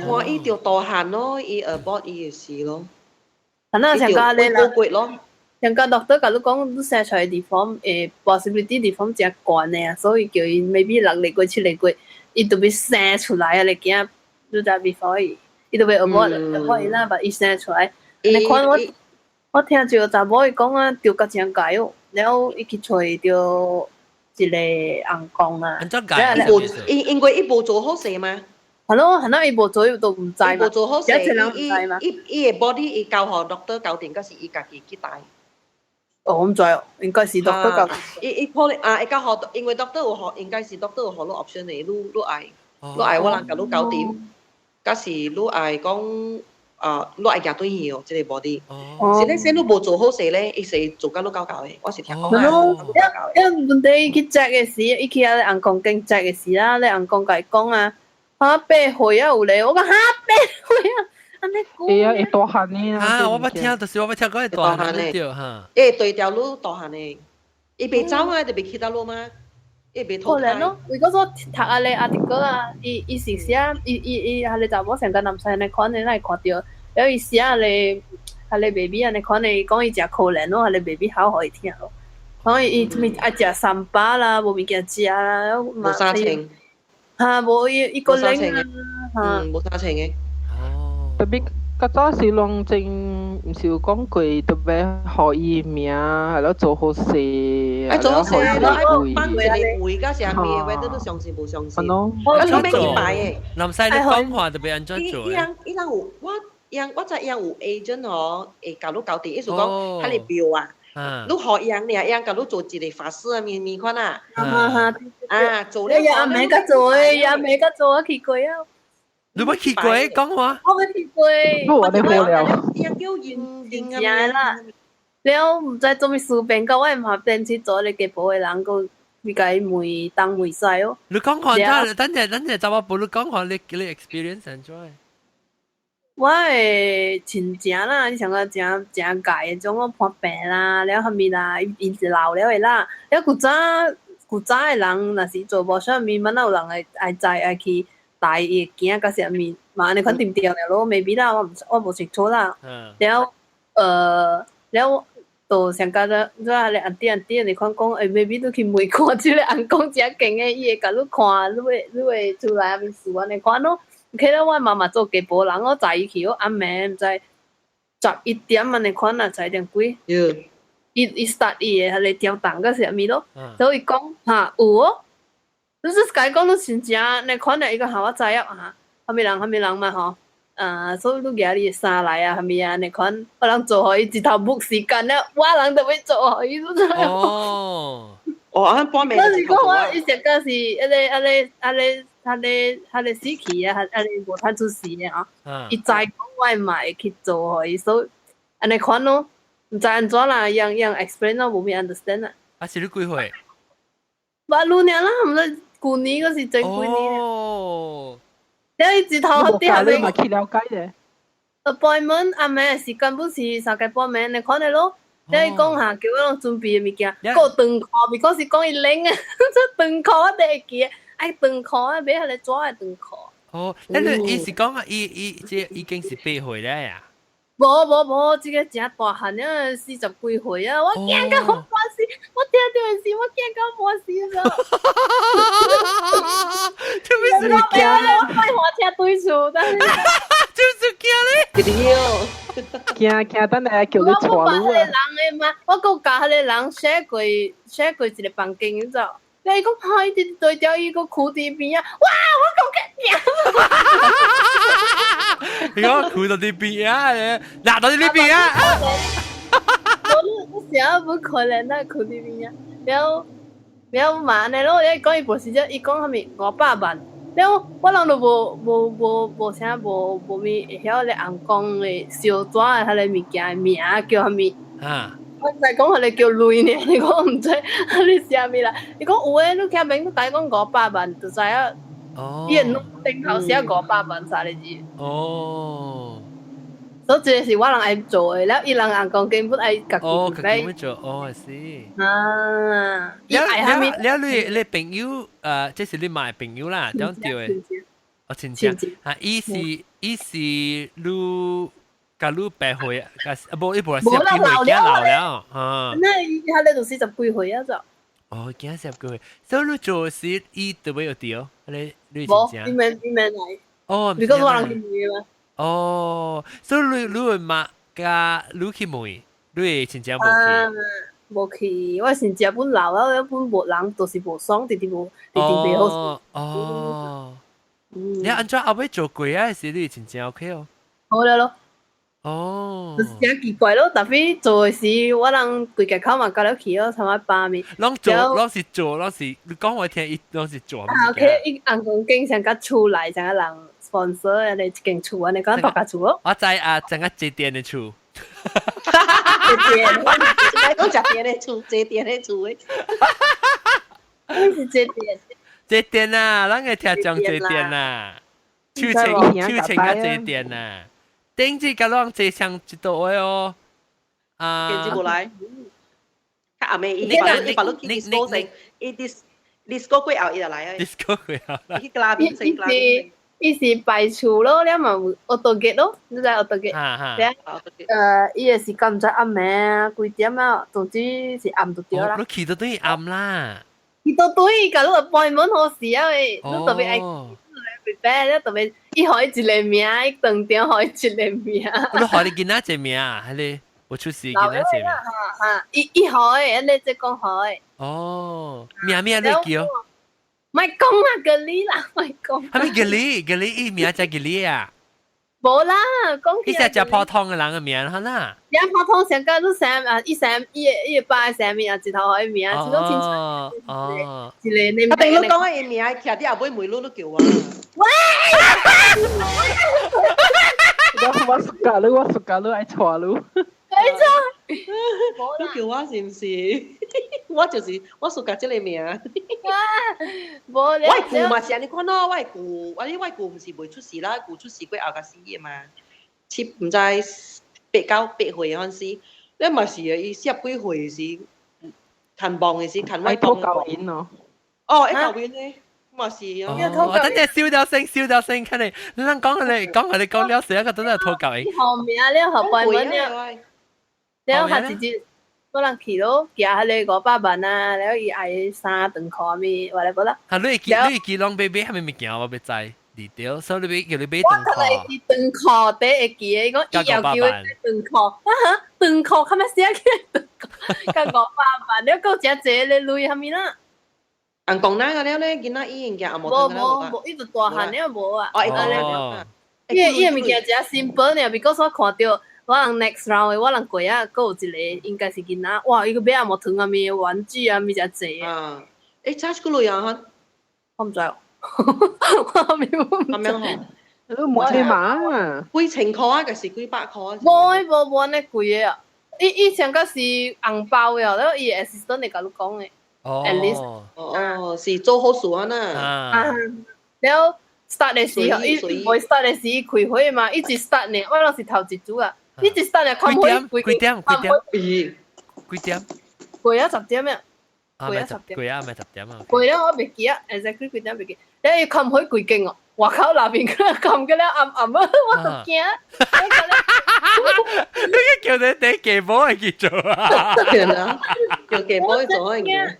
我伊條大漢咯，伊abort伊嘅事咯。可能上個你啦，上個doctor 甲你講，你生出來地方possibility 地方真懸嘅啊，所以叫伊 maybe 6個月7個月，伊都要生出來啊！你驚你就 before 伊都要abort 伊啦，把伊生出來。你看我聽住查某伊講啊，著甲真解哦，然後伊去找着一個翁公啊。因為伊無做好勢嘛。係咯，伊無做伊都唔知嘛。伊無做好勢，伊嘅 body 伊交互 doctor 搞掂，嗰時伊家己去帶。我唔知哦，應該是 doctor 搞。伊可能伊交互，因為 doctor 有互，應該是 doctor 有互你 option 嘅，你愛我人甲你搞掂，嗰時你愛講。你係夾對嘢哦，即個 body。是咧，先你無做好勢咧，伊是做緊都搞嘅。我是聽講。因問題去 check 嘅時，伊去啊你翁公經 check 嘅時啦，你翁公甲伊講啊，8歲啊有咧，我講8歲啊，安尼講。係啊，會大漢嘅啊！我捌聽，就是我捌聽講會大漢嘅對哈。對條路大漢嘅，伊袂走啊，就袂去到路嘛。可能咯，如果說讀阿你阿啲哥啊，伊是寫，伊阿你查某成個男生你看你來看到，然後伊寫阿你 baby 啊，你看你講伊食可憐咯，阿你 baby 好好聽咯，講伊愛食三巴啦，無物件食啦，無啥情，嚇無伊個領啊，嚇無啥情嘅，特別較早時攏正唔是有講過特別學伊名，係咯做好勢，做好勢咯，愛幫佢哋會㗎時候咩，或者都相信無相信，我做咩幾擺嘅？南西你講話特別安怎做？伊人有我知伊人有 agent 哦，會教你搞掂，意思講喺你表啊，你學伊人呢，伊人教你做一個法師啊，面款啊，做咧，阿妹甲做誒，阿妹甲做我去過啊。你冇去過講話？我冇去過。我哋冇了。伊人叫認啦。了唔知做咩事變到我唔下變去做你嘅保嘅人個，你解梅當梅曬哦。你講看，等陣就話，你講看你 experience enjoy。我誒親情啦，你想個真解嘅種我破病啦，了後面啦，伊是老了嘅啦，了古早嘅人，若是做無啥物，乜有人愛知愛去。大嘢驚嗰時面，嘛你肯定掉了咯，未必啦，我冇清楚啦。แล้วแล้ว到上家咗，即係你阿啲你看講，未必都去每看，即係人講真勁嘅，伊會甲你看，你會出來面試啊，你看咯。其實我媽媽做幾波人，我在伊去，我阿妹唔知11點啊，你看啊，11點幾？伊 start 伊嘅，你調檔嗰時面咯，所以講嚇有哦。你是解講到真正，你看到一個好我知啊嚇，後面人嘛吼，所以都壓力上來啊，後面啊，你看我人做可以一頭冇時間咧，我人就會做可以都真係。啱幫你。嗰時講我一直嗰時，阿你死期啊，阿你無攤出事啊，一再講我買去做可以，所以阿你看咯，唔知安怎啦，樣 explain 咯，冇咩 understand 啦。啊，是你幾歲？8年啦，唔知。舊年嗰時整幾年哦，然後一直頭啲係咪？咪去了解嘅。appointment 阿妹時間不是3個半暝，你看嚟咯。你講下叫我準備嘅物件，個斷殼，because 講伊冷啊，即斷殼我哋記，愛斷殼啊，俾佢哋抓係斷殼。哦，你意思講啊，伊已經是8歲啦呀？冇，這個真大漢啊，40幾歲啊，我驚到好關事，我聽到的是我驚到冇事咗。做咩事？我開火車對數，但係就是驚你驚，等下叫你我坐路啊！冇人嘅嘛，我個教你人寫過一個房間咁就。你講開啲對掉一個褲底邊啊！哇！我講緊你講褲到啲邊啊？嗱到啲呢邊啊！我想不可能那褲底邊啊！了慢咧咯！你講一部時啫，伊講係咪500萬？了我人都無啥無咪會曉咧紅講嘅小紙係咧物件名叫係咪？啊！我就係講佢哋叫累呢，你講唔知你啥咪啦？你講有誒，你聽明都解講500萬，就知啊。哦。啲人頂頭寫500萬晒你知。哦。所以這是我人愛做嘅，แล้ว伊人硬講根本愛家己哦，家己做。要做，哦，係。啊！你朋友即是你買朋友啦，咁對嘅。哦，親戚啊，伊是你。假如8歲啊，無一部係10幾歲驚老了啊！那伊下咧就40幾歲啊就。哦，驚10幾歲，所以你做時伊都會有掉，你親戚。冇，伊免嚟。哦，你講我人去問嘛？哦，所以你會問加你去問，你親戚冇去。冇去，我親戚本老啊，本無人都是無爽，直袂好。哦。你安怎後尾做過啊？還是你親戚 OK 哦？好了咯。哦，就是真奇怪咯，特別做嘅時，我人規家口嘛交了去咯，差唔多8米。攏是你講我聽，攏是做。OK，伊硬講經常甲厝內，像個人 sponsor 你一間厝啊，你講大家厝咯。我知啊，整個節電嘅厝。節電，我講節電嘅厝，節電嘅厝誒。你是節電。節電啊，咱個聽講節電啊，手清甲節電啊。頂次甲咱坐上一道位哦，啊，跟住過來，佢阿妹伊把你 disco 成，伊 disco 過後伊就來啊 ，disco 過後啦，伊拉邊成，伊是擺厝咯，你嘛有auto gate咯，你知auto gate，伊也是咁在暗暝幾點啊，總之是暗就對啦。你去到對暗啦，去到對，甲你半門好事啊喂，你特別愛。你特別一號一個名，一當點號一個名。你號你囡仔一名啊？係你我出事囡仔一名。一號誒，你即講號誒。哦，名你叫？咪講啊，個你啦，咪講。係咪個你伊名就個你啊？冇啦，講起來。伊只普通嘅人嘅名，係啦。一普通上個都三啊，一八三名啊，一頭號名，一種清楚。哦。一個你。我定你講嘅名，徛啲後尾梅露都叫我。喂！我熟噶你愛錯你。你叫我是唔是？我就是我熟噶即個名。冇你。我舅嘛是安尼講咯，我舅唔是未出事啦，舅出事過後個死嘅嘛，唔知8、9、8歲嗰陣時，你咪是伊10幾歲時，看棒嘅時，看我幫教演咯。哦，一教演咧。嘛是啊！我等陣燒掉聲，看你咱講了時，一個都係拖教嘅。後面啊，了後半門了，了下直接可能去咯，寄下你500萬啊，了伊愛衫長褲咪，或者啦。嚇你記攏買係咪物件我別知離掉，所以你叫你買長褲。我係記長褲第會記嘅，講伊又叫佢長褲，長褲，看咩寫嘅長褲，甲500萬，了夠真濟你累係咪啦？人講那個了咧，見那醫院嘅阿冇冇，伊就大漢了無啊。哦，伊大漢。伊個物件真 simple 呢，because 我看到我人 next round 我人過啊，佫有一個應該是囡仔，哇！伊個買阿冇糖啊咪玩具啊咪真濟啊。誒，charge 個女人嚇，我唔知哦。我咪咁樣嗬，你冇錢買啊？幾千塊啊，還是幾百塊啊？冇安尼貴嘅啊！伊上個是紅包嘅，แล้ว伊 assistant 嚟甲你講嘅。at least 哦，是做好事啊呐。แล้ว start 嘅時候，伊唔 start 嘅時開會嘛，一直 start 呢，我嗰是頭一組啊，一直 start 呢，開會幾點？過咗10點咩？過咗10點啊，唔係10點啊。過咗我未記啊 ，exactly 幾點未記，然後伊開會幾勁哦，我靠那邊佢撳嘅咧暗啊，我就驚。你叫你第幾波係叫做啊？叫健保去做嗰樣嘢。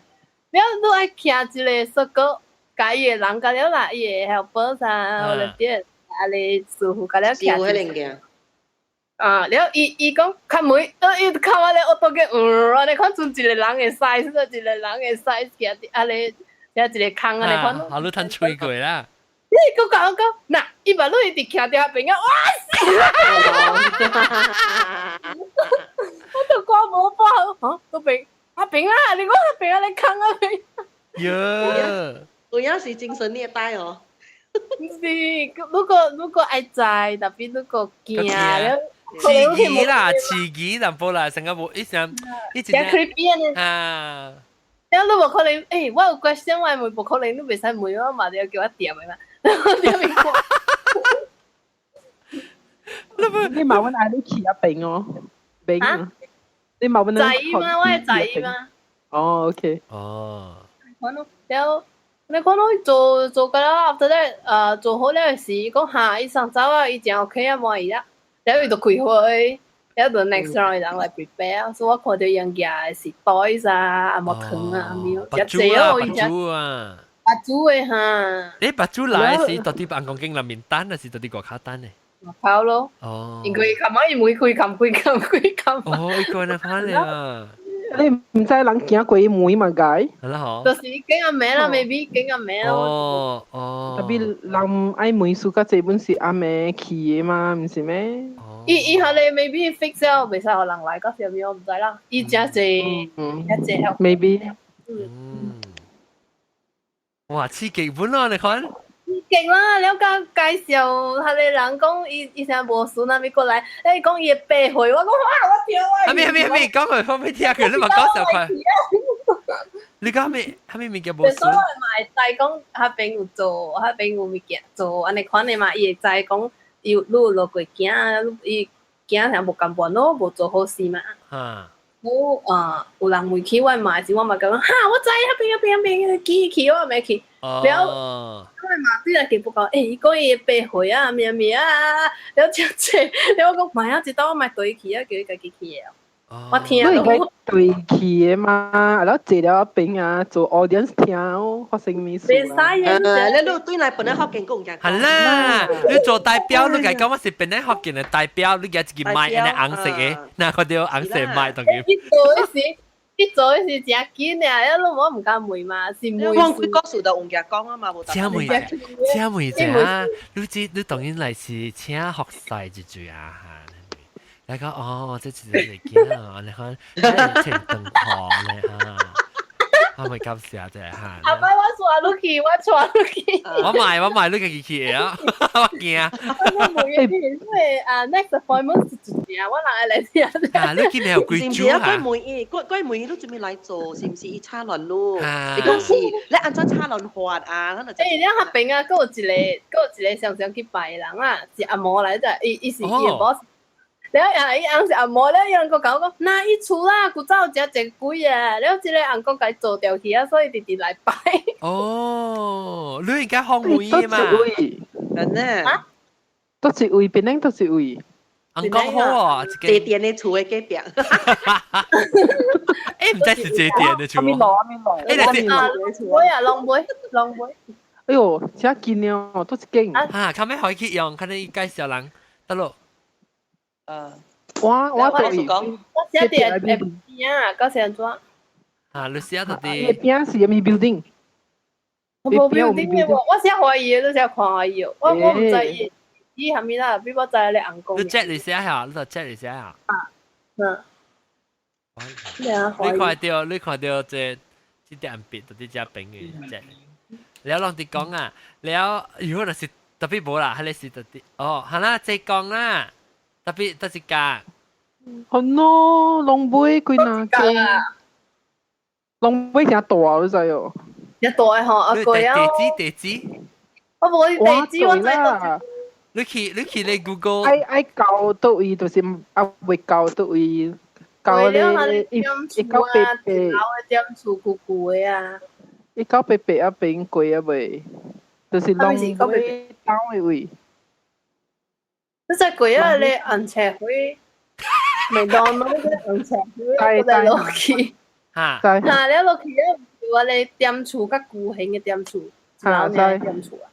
你都愛徛一個說個解嘅人，甲了啦，伊會help啥，或者啲啊你師傅甲了徛。照迄零件。啊，然後伊講開門，伊開我咧，我都嘅，你看做一個人嘅 size，一個人嘅 size 嘅，啊你，有一個坑啊，你看。好，你吞吹過啦。你講，嗱，伊把你一直徛喺後邊啊，哇！我就掛冇包，嚇，都邊阿邊啊，你講阿邊啊，你坑阿邊。呀，有樣是精神虐待哦。唔是，如果愛在，特別如果驚了。刺激啦，刺激淡薄啦，成個冇一陣一陣。creepy 啊！你冇可能，誒，我有 question，我冇可能，你未使問我嘛，你要叫我點嘅嘛？你冇問阿你去阿邊哦，邊啊？你冇問仔嘛，我係仔嘛。哦，OK。哦。可能了，你可能做㗎啦，after that，做好了時，講下伊上走啊，伊真 OK 啊，冇伊啦。然後伊就開會，然後就 next round 人來 prepare，所以我看到人家是 toys 啊，啊冇糖啊，沒有，白豬啊，白豬啊，白豬嘅嚇。誒，白豬來是到底辦公經裏面單，還是到底國卡單呢？靠咯。哦。因為琴晚伊每開冚。哦，一個人看了。你唔知人行過門嘛解？係啦，好。就是驚阿妹啦 ，maybe 驚阿妹咯。哦。特別人愛門數個這本是阿妹去嘅嘛，唔是咩？以後你 maybe fix 咗，未使可能來嗰時候我唔知啦。依只一隻 maybe。哇，刺激本咯，你看。勁啦！你介紹下你人講，以前無數那邊過來，你講伊白回，我講哇，我跳啊！係咪講佢方便聽佢，你咪講就快。你講係咪物件無數？所以咪就係講下邊有做，下邊有物件做，安尼看你嘛，伊會知講有路落過行，伊行成無甘願咯，無做好事嘛。有人未去我嘛是我嘛講，哈，我知下邊去，我未去。แล้วทำไมมาที่เราเก็บปุ๊กเอ้ยก็เอเปหอยอ่ะเมียแล้วเจ๊แล้วก็มาอ่ะจิตว่ามาตัวขี้อ่ะ叫佢ขี้อ่ะ我聽到對起嘅嘛，然後坐了邊啊，做 audience 聽哦，發生咩事啦？你都對嚟本來福建講嘅。係啦，你做代表，你講我是本來福建嘅代表，你有一個麥，你紅色嘅，嗱佢哋紅色麥同佢。啲做是只堅啊，一路我唔敢梅嘛，是梅。講佢告訴到用嘅講啊嘛，冇得。請梅啫，你當然嚟是請學曬住啊嚇。你講哦，這是嚟見啊，你看情動堂咧嚇，係咪咁笑啫嚇？阿媽我錯你去，我錯你去。我買你嘅去啊，我驚。我冇嘢，因為next appointment 是幾時啊？我哪嚟聽？啊，你見你有貴州啊？嗰梅都準備嚟做，是唔是？叉輪咯，你講是，你按照叉輪滑啊，可能就。你下邊啊，嗰個一個常常去拜人啊，是阿嬤嚟啫，伊是伊嘅 boss。แล้วอีอังสิอาหมอแล้วยังก็เขาก็น่าอีชูล่ะกูเจ้าจะเจ็บกุยอ่ะแล้วทีนี้อังก็ไก่โจเดียวทีอ่ะ所以弟弟來拜哦你而家學會啊嘛真啊都是會變成都是會อัง講好啊借電嘅厝嘅隔壁誒唔知是借電嘅厝邊度啊邊度我呀龍妹哎呦真見了都是勁啊看咩可以去用看你介紹人得咯我對講，我寫啲邊啊，嗰時做啊，你寫到啲邊是咪 building？ 我冇 building 嘅喎，我寫可以，你寫看可以，我唔知伊係咪啦？比我知你硬講。你 check 你寫下，你就 check 你寫下。你看到這啲人別到啲隻餅嘅 check。แล้วลองติ講啊，แล้ว如果係特別冇啦，係你是特別哦，係啦，即講啦。特別特別價，好咯，龍杯幾難嘅，龍杯成大你知哦，一大嗬，阿貴啊，地址，我冇地址，我知道。你去你 Google，愛教到伊就是會教到伊，教你一教白白，點厝古古嘅啊，一教白白啊變貴啊未，就是龍杯當嘅位。你真貴啊！你銀尺會，麥當勞嘅銀尺會，我哋落去。嚇，嚇你落去咧，我哋店厝較舊型嘅店厝，老年店厝啊。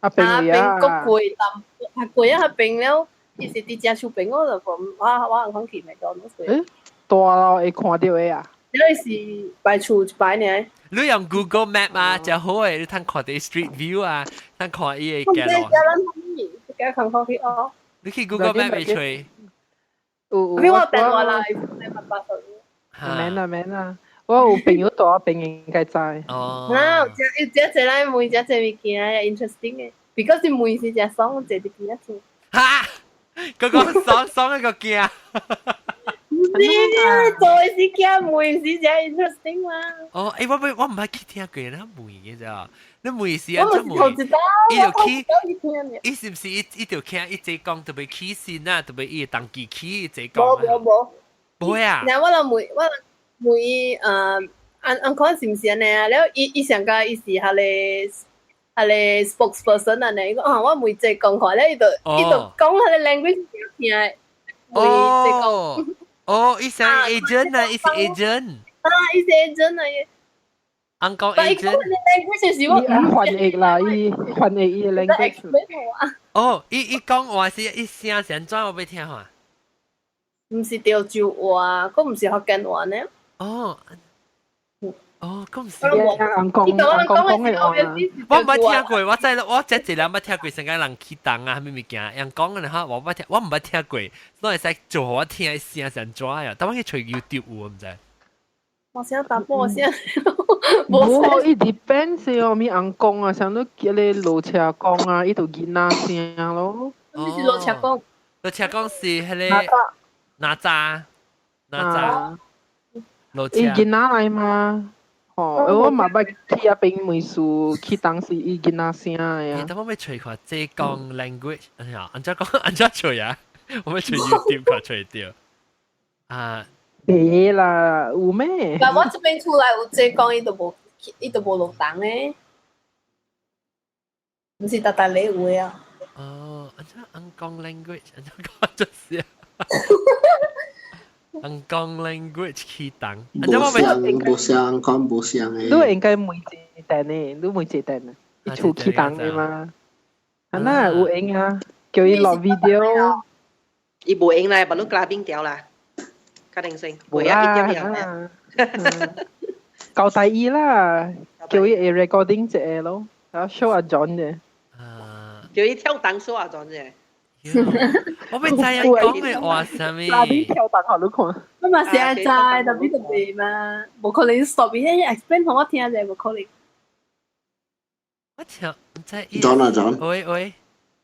啊，邊個貴淡，係貴啊！邊了，其實啲家厝邊我就講，我講去咪講咯。誒，大咯會看到嘅啊！你是擺厝一擺呢？你用 Google Map 啊，就好誒，你睇看啲 Street View 啊，睇看伊嘅街路。嘅看看去哦。你去 Google Map 去吹。俾我電話啦，你問八十。免啦，我有朋友大朋友應該知。哦。嗱，只來每只物件interesting 嘅，because 你每時只爽，只啲邊一條。嚇！嗰個爽一個驚。做時驚每時只 interesting 嘛。哦，誒，我唔係去聽過啦，梅嘅咋？你梅時啊，真梅。伊條起，伊是唔是伊條傾一直講特別起線啊，特別伊當機起一直講啊？冇啊！嗱，我每可是唔是安尼啊？แล้ว伊上個伊是係你 spokesperson 啊？你講我每隻講開咧，伊就講佢哋 language 聽嘅。哦，伊是 agent 啊，伊是 agent。伊是 agent 啊。anh講agent， 伊翻譯啦，伊翻譯伊 language。哦，伊講話是伊聲成怎我俾聽下？唔是潮州話，嗰唔是福建話呢？哦，咁唔是。人講嘅話，我唔捌聽過，我這一兩捌聽過，成個人起動啊，咩物件？人講嘅嚇，我唔捌聽過，所以使做我聽聲成怎呀？但我去隨 YouTube 有唔知。我想打波先。冇，伊 depends 哦，咪人講啊，像你叫你落車講啊，伊就囡仔聲咯。你是落車講？落車講是迄個哪吒，落車。伊囡仔來嘛？哦，我嘛捌去啊邊美術去當時伊囡仔聲嘅啊。但我咪隨看這講 language，哎呀，安怎講安怎隨啊？我咪隨 YouTube 看隨掉。啊。別啦，有咩？但我這邊出來有這講，伊都無落檔咧，唔是特特你有嘅啊。哦，安怎安講 language，安怎講就是。安講 language 起檔，安怎我咪無相講無相嘅。都應該每一單嘅，都每一單啊，伊出起檔嘅嘛。安那有影啊，叫伊落 video。伊無影啦，把你加邊條啦。家庭性，每一啲點樣教大意啦，叫伊 recording 一下咯，然後 show 阿 John 嘅，叫伊跳檔 show 阿 John 嘅。我咪知人講嘅話啥物？哪邊跳檔好你看？我嘛成日知，特別特別嘛，無可能 stop 伊explain 同我聽者，無可能。我聽唔知。John 啊 John，喂，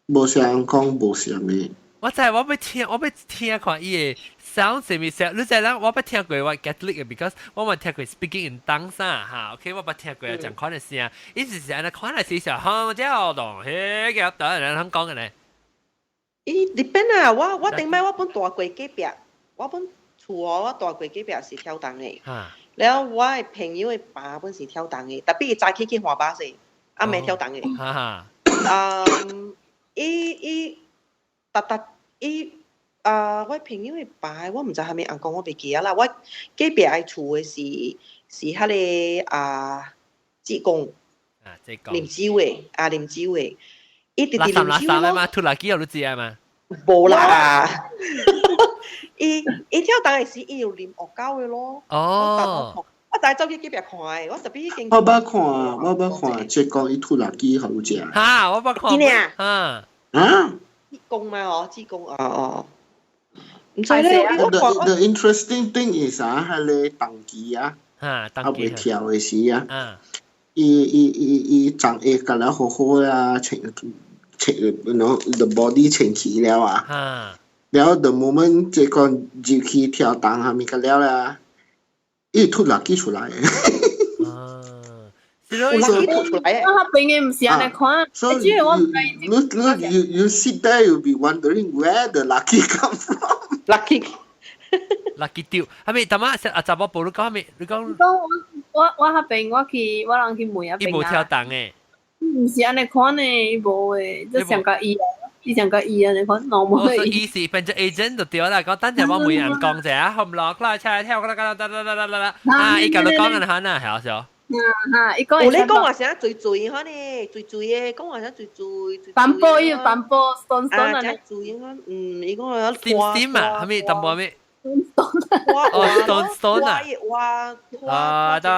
無相講無相嘅。我要聽看伊嘅。sound 是咪聲？你知啦，我捌聽過我 Catholic 嘅 ，because 我冇聽過 speaking in tongues 啊，OK， 我捌聽過講款嘅聲，意思是安尼款嘅時候，好叫動，嘿，叫得人肯講嘅咧。伊 depend 啊，我頂擺我本大櫃隔壁，我本厝我大櫃隔壁是跳檔嘅，然後我嘅朋友嘅爸本是跳檔嘅，特別早起去滑巴士，阿未跳檔嘅。伊我朋友嘅爸，我唔知係咪人講我袂記啊啦。我隔壁嘅厝嘅是迄個志工，林志偉，林志偉，伊直直林志偉嘛，拖拉機有你知啊嘛？無啦，伊跳檔嘅時，伊有啉惡狗嘅咯。哦，我大走去隔壁看嘅，我特別經。我捌看，即講伊拖拉機好食。嚇，我捌看。真啊？啊？志工嘛，志工哦。唔知咧， the interesting thing is 係你當機啊，會跳嘅時啊，伊長一個啦好好啊，清 the body 清起了啊，然後 the moment 即個就去跳檔下面個了啦，伊突然機出來。有垃圾吐出來。我邊嘅唔是安尼看，主要我唔係。You sit there, you'll be wondering where the lucky come from. lucky 掉，係咪？但係阿雜波報你講係咪？你講我嗰邊我人去問啊邊啊。伊無跳檔嘅。唔是安尼看呢，伊無誒，即上個伊以前個伊啊，你講 normal 我說嘅伊。伊是變咗 agent 就對啦，講等陣我每人講者，冚落啦，出嚟跳啦，啊，伊咁樣講嘅嚇啊，係啊，係啊。伊講有你講話聲最最可呢，最最嘅講話聲最最。反波伊反波，stone stone 啊，最應該伊講話Sim 啊，係咪淡薄咩？stone stone 啊，啊，得，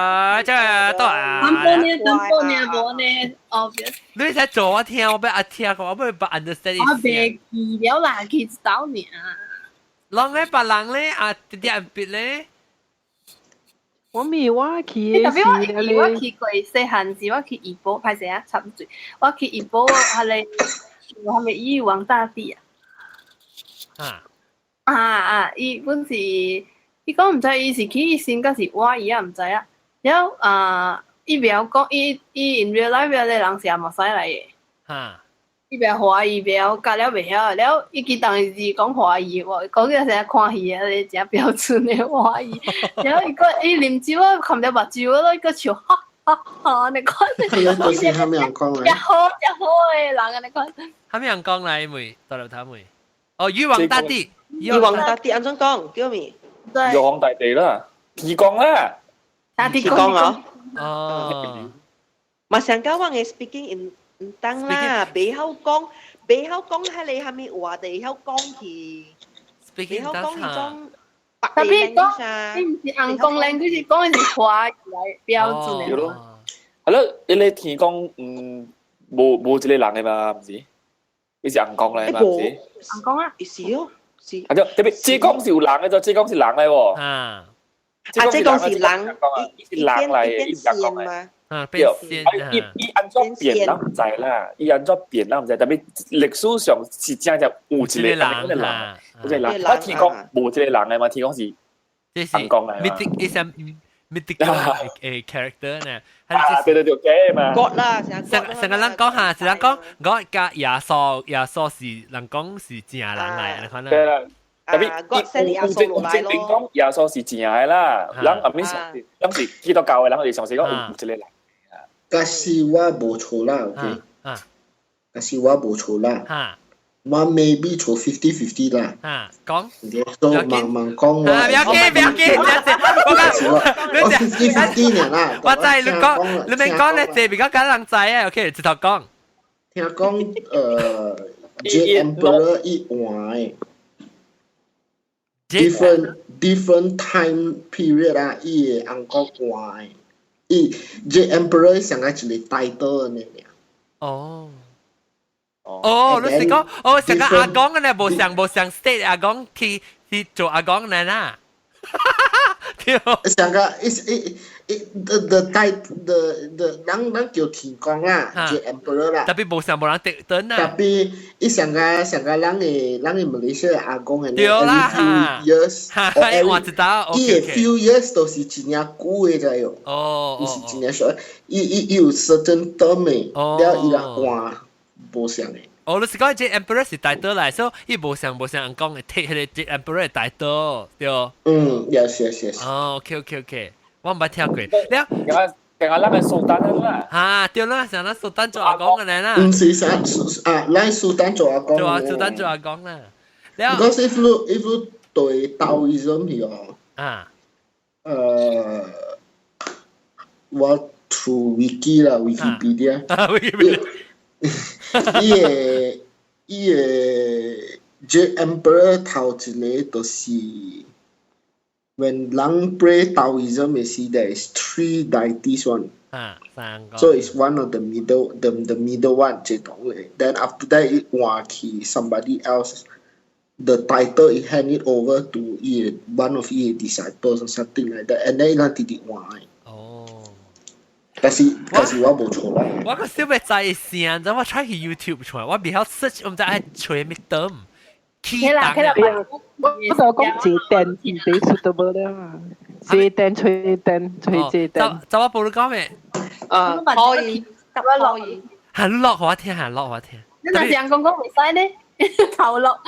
即係得啊。反波呢，無呢，obvious。你才做我聽，我俾阿聽講，我俾不 understand。我別記了啦，記到呢。人咧，別人咧，啊，啲人別咧。我未話去特別我去過細漢時，我去怡保，拍攝啊，插嘴。我去怡保，係咪伊王大帝啊？伊本是，伊講唔知伊是去先，嗰時我伊也唔知啊。然後伊唔要講，伊 in real life 嘅人是冇使嚟嘅。伊唔華語，唔要教了未曉，然後伊佢當時講華語喎，講嘅成日看戲啊，你只標準嘅華語。然後伊啉酒啊，看到目睭咯，伊個笑哈哈哈，你講。係啊，到時係咪人講嚟？一好嘅人啊，你講。係咪人講嚟妹？大陸睇妹。哦，玉皇大帝。玉皇大帝安怎講？叫咩？玉皇大帝啦，提供啦。提供啊？哦。嘛上交我嘅 speaking in。唔等啦，俾口講喺你下面話地口講去，俾口講呢種白地靚啊，你唔是硬講靚，佢是講嘅是華語嚟標準嘅咯。係咯，你天講冇一個人嘅嘛，唔是？你是硬講嚟嘛？唔是？硬講啊？是咯，是。係咯，特別浙江是有人嘅啫，浙江是人嚟喎。啊，浙江是人，一人嚟，一人講嘅。變線伊安怎變咱唔知啦，伊安怎變咱唔知，特別歷史上是真正有一個人，有一個人，我聽講冇一個人嘅嘛，聽講是硬講嚟。mythical character 呢？對對對，OK 嘛。國啦，成個人講下，成個人講我甲耶穌是人講是真人嚟，你看啦。對啦。特別講耶穌是真嘅啦，人後面上是，咱是基督教嘅人，我哋上時講有一個人。假使我冇錯啦 ，OK，假使我冇錯啦，我 maybe 錯50-50啦，講，都慢講話，不要緊，我50-50年啦，我知你講，你咪講你這比較簡人仔啊 ，OK，直頭講，聽講J Emperor 一換，different time period 啊，伊個英國換。J Emperor 上個一個 title 呢？哦，你是講，上個阿公嘅呢，無上 state 阿公去做阿公嘅啦。上個the 人叫天公啊 ，J Emperor 啦。特別無上無人等啊。特別伊上個人嘅馬來西亞阿公嘅，對啦，years，我知道，伊嘅 few years 都是真正久嘅咋喲。伊是真正說，伊有 certain term 嘅，了伊來換無上嘅。你是講 J Emperor 是title嚟，所以伊無上人講嘅 take 迄個 J Emperor 嘅 title，對。yes。OK，我唔捌聽過。了，成個人係蘇丹啦。對啦，成個蘇丹做阿公嘅嚟啦。唔是咱蘇丹做阿公。蘇丹做阿公啦。Because if you 對 Taoism 哦，我 through wiki 啦 Wikipedia。伊個 J Emperor 頭一個就是when 人 pray Taoism 嘅時 there is 3 deities one。So it's one of the middle one 這種嘅。Then after that it 換去 somebody else。The title it hand it over to one of his disciples or something like that, and then 佢直直換。但是我冇錯啦。我個小妹仔聲，咁我 try 去 YouTube 出來，我未曉 search，我唔知係吹咩燈。起啦，我就講借電唔俾 suitable 啦嘛，借電吹借電。就我報你講咩？可以，可以。行落我聽。你那樣講唔使呢？頭落。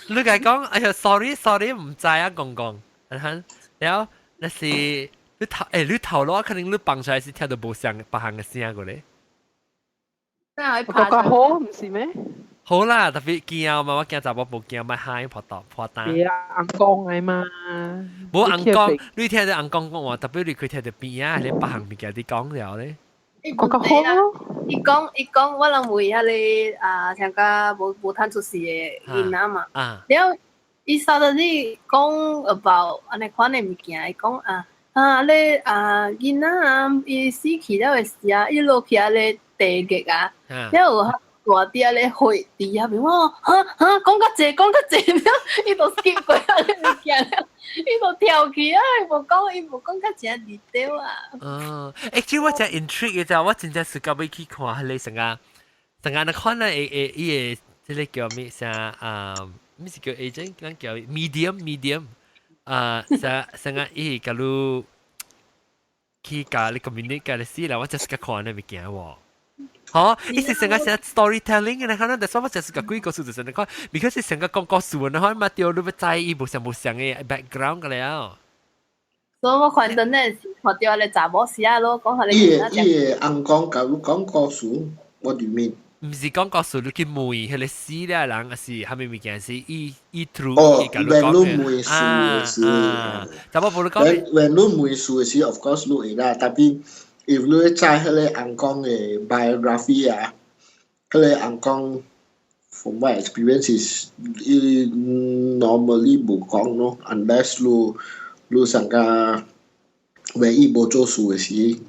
你係講，哎呀 ，sorry，唔知啊，公公。然後那是你頭落肯定你放出來是聽到無相別行嘅聲個咧。我覺好唔是咩？好啦，特別驚嘛，我驚查某無驚咪嗨破單。係啊，硬講係嘛。冇硬講，你聽到硬講講話，特別你佢聽到邊啊？你北行邊嘅啲講了咧。講個好咯。伊講，我諗為遐個像個無趁出世嘅囡仔嘛。然後伊稍等你講 about 安尼款嘅物件，伊講你囡仔伊死去了嘅時啊，伊落去啊咧地極啊，然後大啲咧血滴入邊，我講較濟，伊就 skip 過啊啲物件了，伊就跳去啊，伊無講較濟detail啊。actually 我真 intrigue 嘅就我真正是咁要去看迄個成日看咧伊個即個叫咩咩是叫 agent 講叫 medium 成日伊個路去教你 communicate 教你死啦，我真係看咧物件喎。好，伊是成個寫 storytelling 嘅，你看，但係我就是個鬼故事就是你看 ，because 成個講故事，你看嘛，掉你要知伊無相嘅 background 嘅了。所以我看真係看到你查某時啊，咯講下你。伊硬講假如講故事，what do you mean？唔是講故事，你去問迄個死了人，還是係咪物件是伊 through 哦，伊甲你講嘅。查某無你講。when 你問事時 ，of course 你會啦，但係。if 你知迄個硬講嘅 biography 啊，迄個硬講 from my experience 伊 normally 無講咯 ，unless 你上個 when 伊無做事嘅時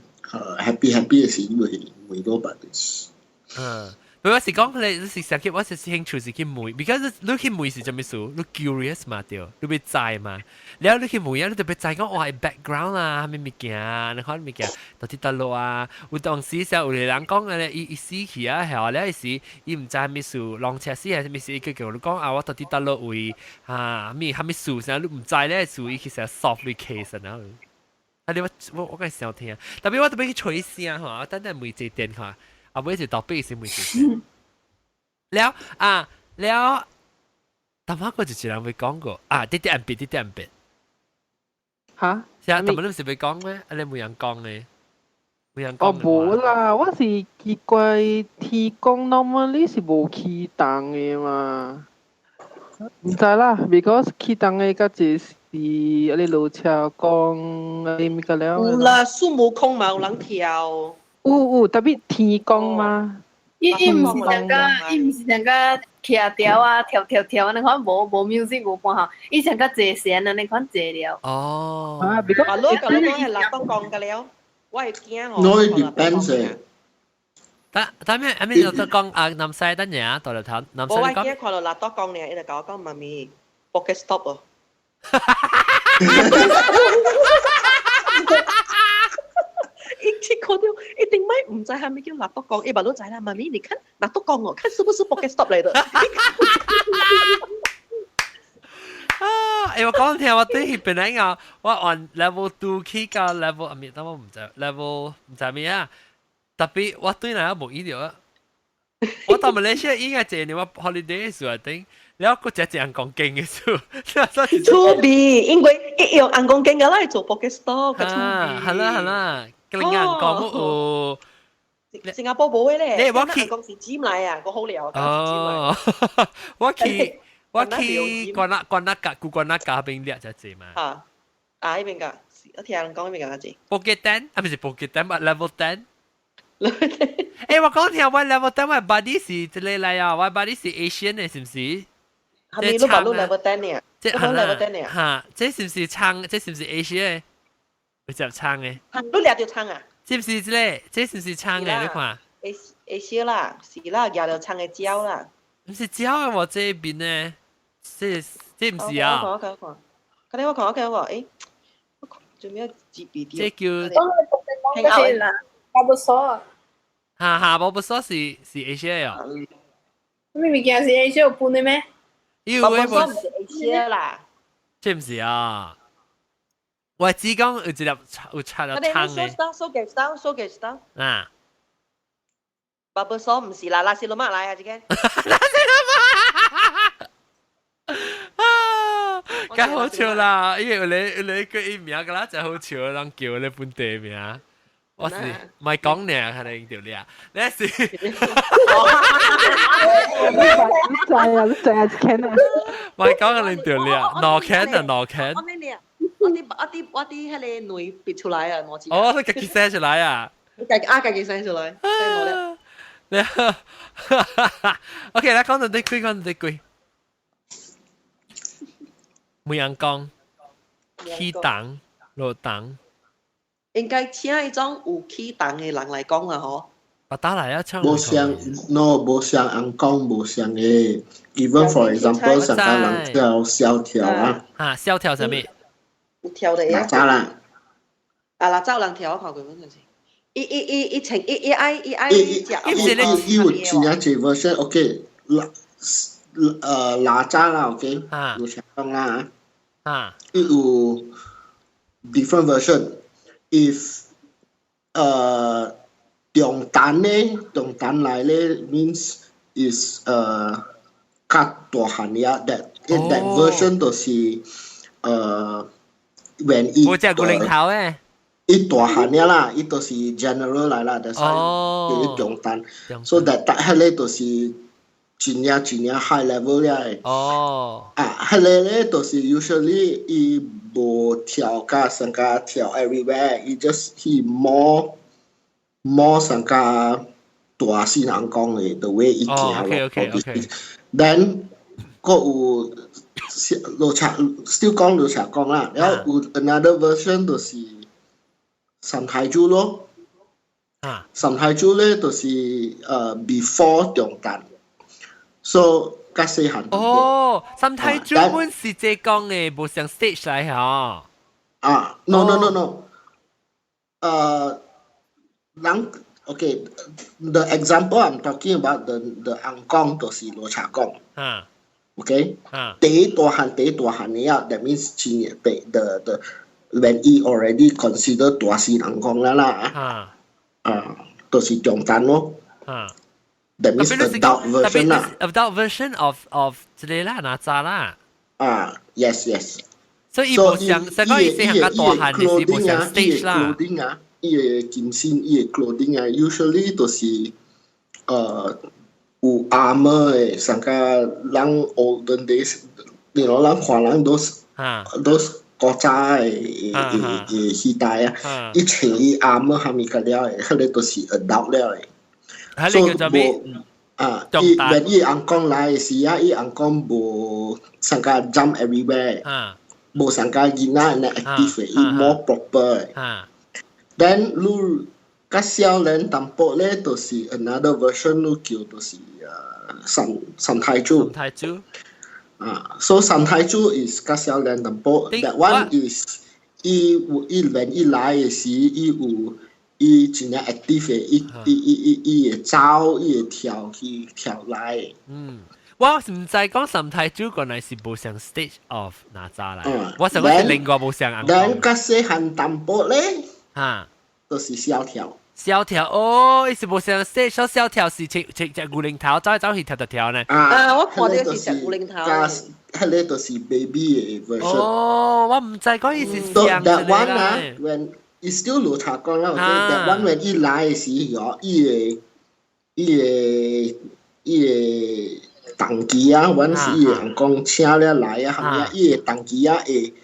，happy 嘅時會多白嘅。不過是講你是成日我是興趣是去問 ，because 你去問是做咩事？你 curious 嘛對，你要知嘛。แล้ว你去問啊，你特別知講哇 background 啊，咩物件，你看物件到底得落啊。有當時時有個人講咧，伊死去啊，係話咧時伊唔知咩事，浪車死係咩事，佢叫你講啊，我到底得落位咩係咩事，然後你唔知咧事，伊其實 solve 你 case 然後。你我嗰陣時候聽，特別我特別去吹聲嚇，我等陣每節電嚇。啊，每次到背是每次。แล้ว但係我就只能會講過啲人別。嚇？係啊，但係你唔是會講咩？你冇人講嘅，冇人講。哦，冇啦，我是奇怪，天公 normally 是無起動嘅嘛。唔知啦 ，because 起動嘅嗰陣是你路車講你咩個了？有啦，孫悟空嘛有人跳。特別天公嘛，伊唔是成個徛條啊，跳，你看無 music 無半下，伊成個坐線啊，你看坐了。哦，你講係立東講嘅了，我係驚我。No, it depends 但咩就講南西等嘢到嚟睇，南西講。我係驚看到立東講咧，伊就講媽咪 pocket stop 哦。一看到一定咪唔知係咪叫納督講，一把都知啦。媽咪，你看納督講哦，看是不是 pocket stop 嚟的？我講聽我對本來我按 level 2去到 level 但我唔知 level 唔知咩啊，特別我對那冇意料啊。我到馬來西亞應該係你話 holiday 嘅時候定，然後佢只人講經嘅時候，to be 因為一用人講經嘅啦，做 pocket stop 嘅 to be。係啦。另人講有新加坡冇嘅咧，我去講是尖嚟啊，個好料哦，我去關那家邊掠就係嘛。呢邊㗎，我聽人講呢邊㗎字。Pocket 10係咪是 Pocket 10啊 ？Level 10。我講聽我 level 10我 body 是即係嚟啊，我 body 是 Asian 嘅，是唔是？係咪都話都 level 10呢？即係 level 10呢？嚇，即係是唔是撐？即係是唔是 Asian 嘅？佢就撐嘅，都掠條撐啊！是唔是咧？即是唔是撐嘅？你看，A 啦，是啦，掠條撐嘅蕉啦。唔是蕉嘅喎，這邊咧，即唔是啊？我看，誒，做咩字別啲？即叫聽out啦，下不鎖。下部鎖是 Asia 啊？咩物件是 Asia 有半嘅咩？下部鎖唔是 Asia 啦，即唔是啊？我只講有一粒有插咗撐嘅。收幾多？巴布索唔是啦，拉斯魯馬來啊，自己。梗好笑啦，因為你個名㗎啦，就好笑，人叫你本地名。我是唔係講呢，係你條呢？你是你真係 can 啊！唔係講你條呢？no can 啊 ，no can。我啲喺你內別出來啊，我知。哦，你自己寫出來啊？自己寫出來。你，OK，嚟講到啲句。每人講，起檔落檔。應該請一種有起檔嘅人嚟講啊，嗬。我打嚟一槍。無像 ，no， 無像人講，無像嘅。Even for example，上個人跳蕭條啊。啊，蕭條係咩？有跳的哪吒啦。啊，哪吒人跳我看過嗰陣時。伊情伊愛食。伊有真正幾 version，OK， 哪吒啦 ，OK， 有成功啦。啊。伊有 different version。If 中單來咧 means is 較大漢呀，that version 就是when 伊我隻古靈頭誒，伊大漢呀啦，伊都是 general 來啦，就是叫中單，so that 迄個都是真正 high level 咧。啊，迄個咧都是 usually 伊無跳甲上甲跳 everywhere， 伊 just 伊more 上甲大先人講嘅 the way 伊行咯。Then 個有still 講老實講啦，然後有 another version 就是三太子咯。三太子咧就是before 中單。So 較細漢。哦，三太子本是這講嘅，無像 stage 嚟嚇。啊 ，no， 人 OK，the example I'm talking about the 昂講就是羅查講。OK， 第一大漢嘅啊 ，that means 真嘅the when he already consider 大先昂講啦。就是中單咯。That means adult version 啦。adult version of 之類啦，哪吒啦。yes。所以無像，實講伊係較大漢嘅是無像 stage 啦。伊個金身，伊個 clothing 啊 ，usually 都是有 armor 嘅，上個人 olden days， 你攞人華人都國家嘅時代啊，伊穿伊 armor 下面個了嘅，迄個都是 adult 了嘅。所以叫做咩？伊when 伊昂講來嘅時啊，伊昂講無上個 jump everywhere， 無上個囡仔呢 active 嘅，伊 more proper 嘅。Then 你較少年淡薄咧，就是 another version 你叫就是三太子。So 三太子 is 較少年淡薄。That one is 伊when 伊來嘅時，伊真係 active 嘅，伊會走，伊會跳來。我唔知講三太子原來是無像 stage of 哪吒來，我想講是另外無像人。Then 較細漢淡薄咧。就是蕭條。蕭條哦，伊是無像說蕭條是隻古靈頭走去跳呢。我看到是隻古靈頭。迄個就是 baby 嘅 version。哦，我唔知講伊是像。That one 啊 ，when 伊 still 老查講啦 ，that one when 伊來嘅時候，伊個動機啊，阮是伊人講車咧來啊，後面伊個動機啊會。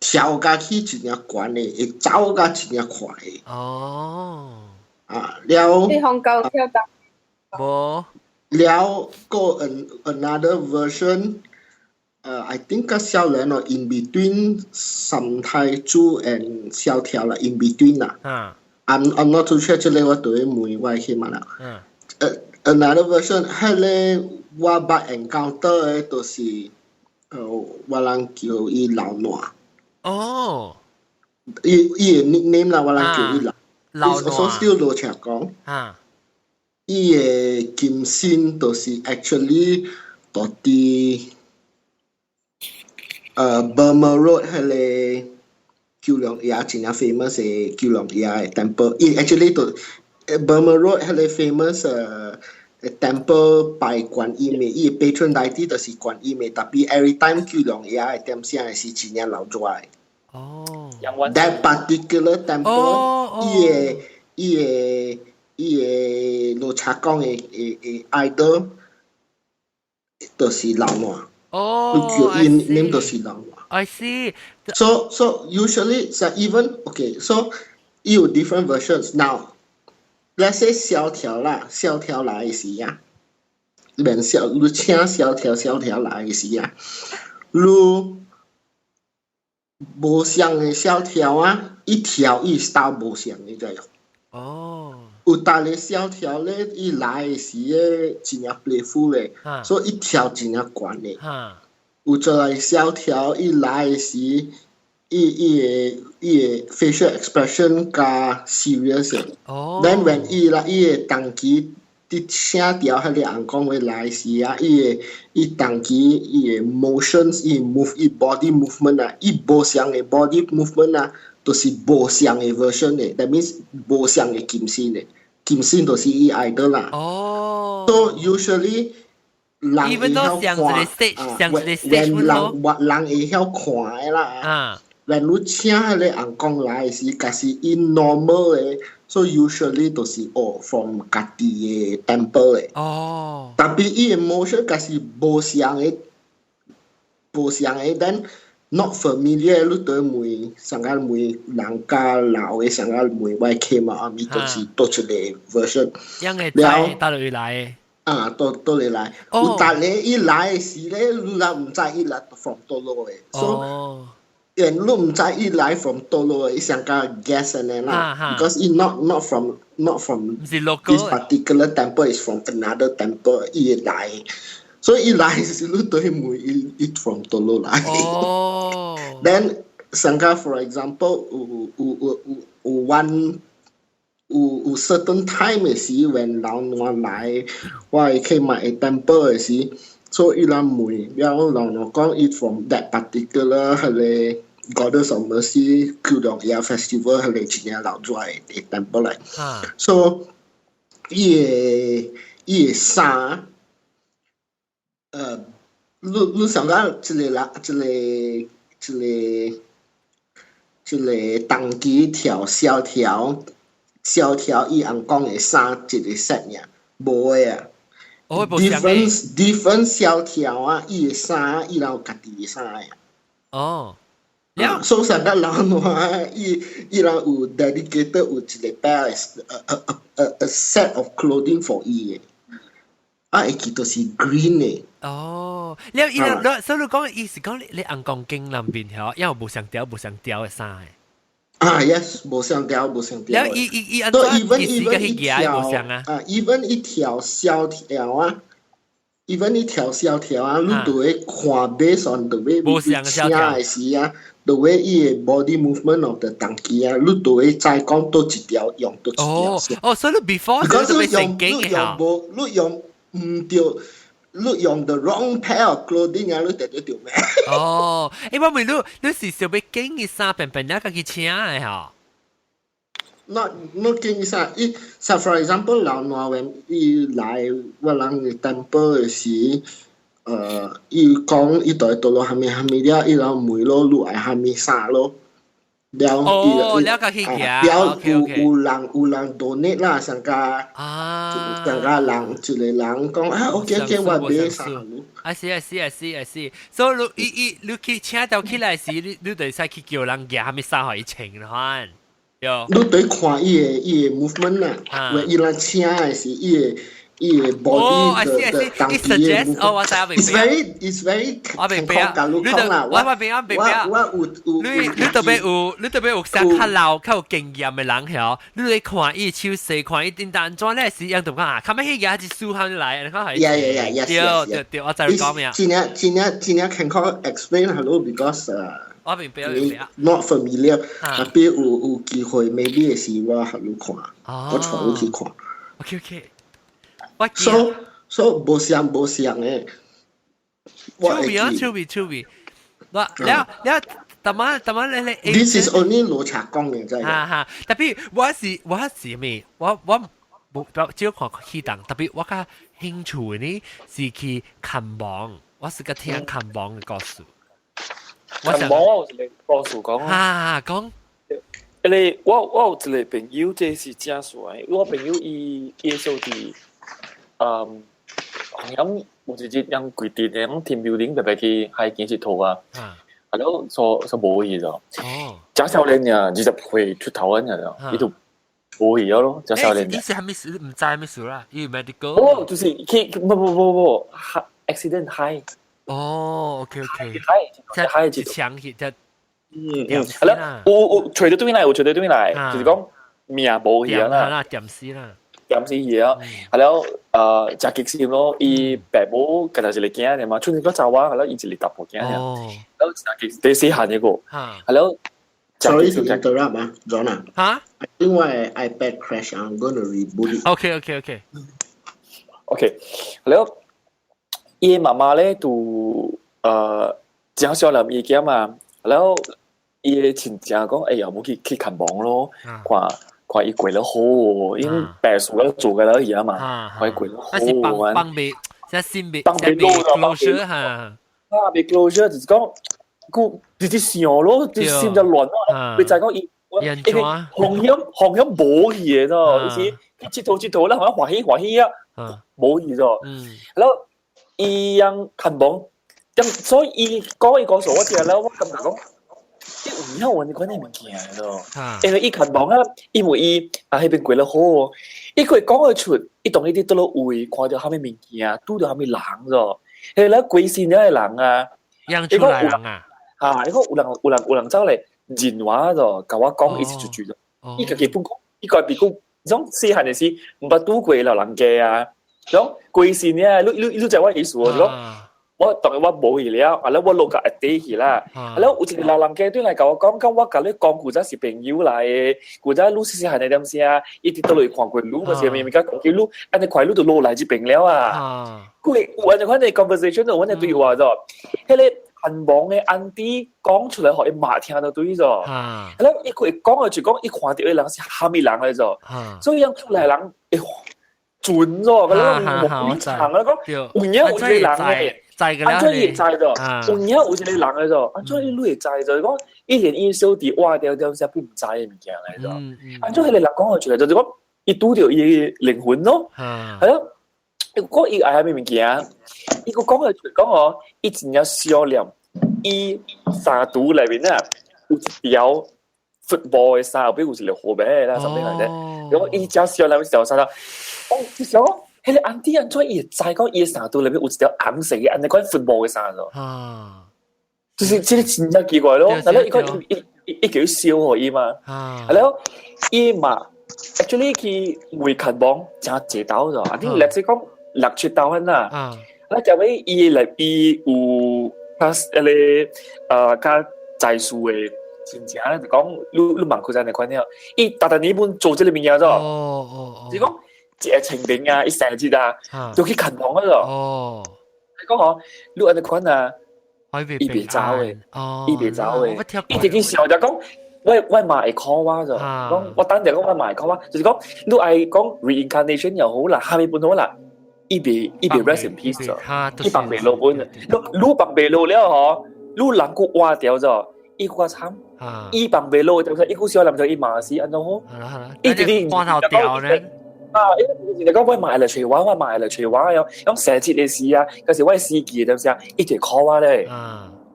跳甲去真正懸嘅，會走甲真正快嘅。了。你香港跳得？無。了個 another version， I think 較少年咯 ，in between 三太子 and 蕭條啦 ，in between 啦。I'm not too sure 這個我對問我去嘛啦。another version 迄個我捌 encounter 嘅，都是我人叫伊老暖。哦，伊個 nickname 啦，我人叫伊老暖。所以老實講，伊個金身都是 actually 到啲Burma Road 迄個九龍爺真係 famous 嘅九龍爺嘅 temple。伊 actually 到 Burma Road 迄個 famous temple 拜觀音嘅，伊個 patron deity 就是觀音嘅，特別 every time 九龍爺嘅點聲係是真係流熱嘅。That particular temple，伊罗查讲的 idol 就是老卵。哦，你们都是老卵。I see. So usually even okay. So you different versions now. Let's say 萧条来時啊，你請萧條來時啊，你無相嘅萧條啊，一條伊 style 無相嘅在用。哦。有大嘅萧條咧，伊來嘅時咧，真正 playful 咧，所以一條真正懸咧。有做嚟萧條，伊來嘅時。伊個 facial expression 加 serious 嘅。Then when 伊個當期啲聲調喺你眼光會來時啊，伊當期伊個 motions 伊 body movement 啊，伊無相嘅 body movement 啊，都是無相嘅 version 嘅。That means 無相嘅金星嘅，金星都是伊 idol 啦。So usually 人會曉看人會曉看嘅啦。When 你請迄個人講來時，假是 in normal 嘅，所以 usually 都是from 家己嘅 temple 嘅。特別伊 emotion 假是無相嘅，then not familiar， 你對問上個問人家老嘅，上個問外 came 啊，咪就是多一個 version。因為在大陸來嘅。多嚟來。有大咧伊來嘅時咧，你若唔知伊來 from 多路嘅。And 你唔知伊來 from 多路，伊想個 guess 嘅啦，because he not from this particular temple, is from another temple， 伊來，所以伊來時你對問伊 from 多路來。Then 想個 for example， 有 certain time 嘅時，when 老暖來，我會去買 temple 嘅時。So 伊拉問，然後老娘講伊 from that particular 係個 Goddess of Mercy 叫做嘢 festival 係個真正老早嘅 temple 嚟。So 伊個衫，你想講一個當期條蕭條伊人講嘅衫一個 set 呀，無嘅啊。different 蕭條啊，伊個衫伊有家己嘅衫呀。所以上個老暖伊有 dedicated 有一個 pair a set of clothing for 伊嘅。會記到是 green 嘅。所以你講意思講你紅光經南邊條，因為無上吊嘅衫嘅。yes， 無相調。然後伊安怎意思個迄個無相啊？even 一條蕭條啊，你都會看 based on the way 你請嘅時啊 ，the way 伊個 body movement of the 當期啊，你都會再講多一條用多一條先。所以你 before 你都會成經嘅嚇。你用唔對。你用 the wrong pair of clothing 啊，你得咗條咩？我問你是想要經嘅衫平平一個去請嘅嚇？not 經嘅衫，for example 老暖 when 伊來我人嘅 temple 嘅時，伊講伊在度落下面了，伊老梅咯，路係下面衫咯。了個去嘅，有人 donate 啦，上個人一個人講OK， 我買衫。I see。所以你去請到起來時，你就使去叫人夾下面衫可以穿看。你對看伊個 movement 啊，when 伊人請嘅時，伊個 body 嘅當期嘅 movement。It's very 我明白啊，你特別有想較老較有經驗嘅人嗬，你嚟看伊手勢，看伊點單裝咧時，人同講啊，咁樣嘢係數下嚟，你講係。對，我就係講咩啊？真係 can call explain hello because 我明白。not familiar， 特別有機會 maybe 嘅時我喺度看，我坐你去看。OK。So 無相嘅。超別。แล้วแต่มา咧 This is only 羅查講嘅真係。特別我是咩？我只有看去當，特別我嘅興趣呢是去看網，我是個聽看網嘅故事。看網我是嚟故事講講。你我有一个朋友，这是正帅。我朋友伊做伫好像有一日样规定的，team building 白白去海建设图啊。然後所無去咗。哦。假少年呀，20歲出頭嗰陣啊，呢度無去咗咯。假少年。呢時係咩事？唔知係咩事啦。因為 medical。哦，就是佢唔 accident high。哦 ，OK。high 就搶血就。係啦。有隨到對嚟，就是講命無去啦。點死啦。點死去啊！係咯，真極閃咯！伊爸母近頭是嚟驚嘅嘛，出年嗰陣話係咯，伊一嚟搭部驚嘅。哦。然後第四行一個，係咯。Sorry to interrupt, Jonah. Huh? I think my iPad crashed. I'm gonna reboot it. Okay. 係咯，伊媽媽咧就正少林伊嘅嘛，然後伊嘅親戚講，哎呀，冇去看房咯，看伊過得好，因白數咧做嘅啦而家嘛，看伊過得好。那是幫別，即先別 closure 嚇。別 closure 就是講，佢直接想咯，就心就亂咯。佢就係講伊，航向冇嘢咯，意思接套啦，好像歡喜啊，冇嘢咗。然後伊樣看房，所以伊講數我聽啦，我感覺講。以後我哋講啲物件咯，因為伊近房啊，因為伊喺邊過得好，伊佢講得出，伊同呢啲都落位，看到蝦米物件，拄到蝦米人咗，係啦，貴先嘅人啊，養出來人啊，呢個有人走嚟認話咗，甲我講一次就住咗，伊個基本講，伊個別個種細漢嘅事，唔捌拄過流人家啊，種貴先嘅，你就我意思喎。我當然我冇去了，然後我落個一地去啦，然後有一個老人家對嚟甲我講，我甲你講，古仔是朋友來嘅，古仔路細細漢點先啊，一直都嚟看過路，嗰時咪甲講叫路，安尼快路就落來就平了啊。佢有安尼款嘅 conversation 就安尼對話咗，迄個很忙嘅安迪講出來，互伊嘛聽到對咗，然後伊佢講就講，伊看到嘅人是蝦米人嚟咗，所以樣出來人準咗，嗰啲冇長啦，講有影有一個人嘅。安怎伊會知咗？有影有一個人嚟咗，安怎伊會知咗？講伊連伊小弟挖掉掉些不唔知嘅物件嚟咗。安怎迄個人講出來就是講，伊拄着伊嘅靈魂咯。係咯，講伊愛咩物件？伊個講嘅講哦，伊真有少量，伊三圖裏面啊有一條 football 嘅衫，比如是條河邊啦，什麼嚟嘅？咁伊只少量時候衫啦，哦，就想。迄個安迪安怎伊會知講伊衫肚裏面有一條紅色嘅安尼款 football 嘅衫咯，就是即個真正奇怪咯。然後伊講伊叫笑互伊嘛，然後伊嘛 actually 佢未看網真濟刀咗，啊啲例如講6、7刀啦，然後就尾伊嚟伊有較在數嘅真正咧就講你問佢真係款了，伊特你本做這個物件咗，就講。一個清明啊，一生日啊，就去看房嗰度。哦，你講我，你安尼款啊，伊別走嘅，伊別走嘅，伊直接笑就講，我嘛會 call 我咗，講我等陣講我嘛會 call 我，就是講你係講 reincarnation 又好啦，下面半好啦，伊別 rest in peace 咗，伊放袂落本，你放袂落了嗬，你人骨挖掉咗，伊個慘，伊放袂落，就係伊個小林就伊馬死，安怎好？伊直接光頭掉咧。因為講我買嚟隨玩，我買嚟隨玩樣，咁成節嘅事啊，有時我係司機點先啊，一直 call 我咧，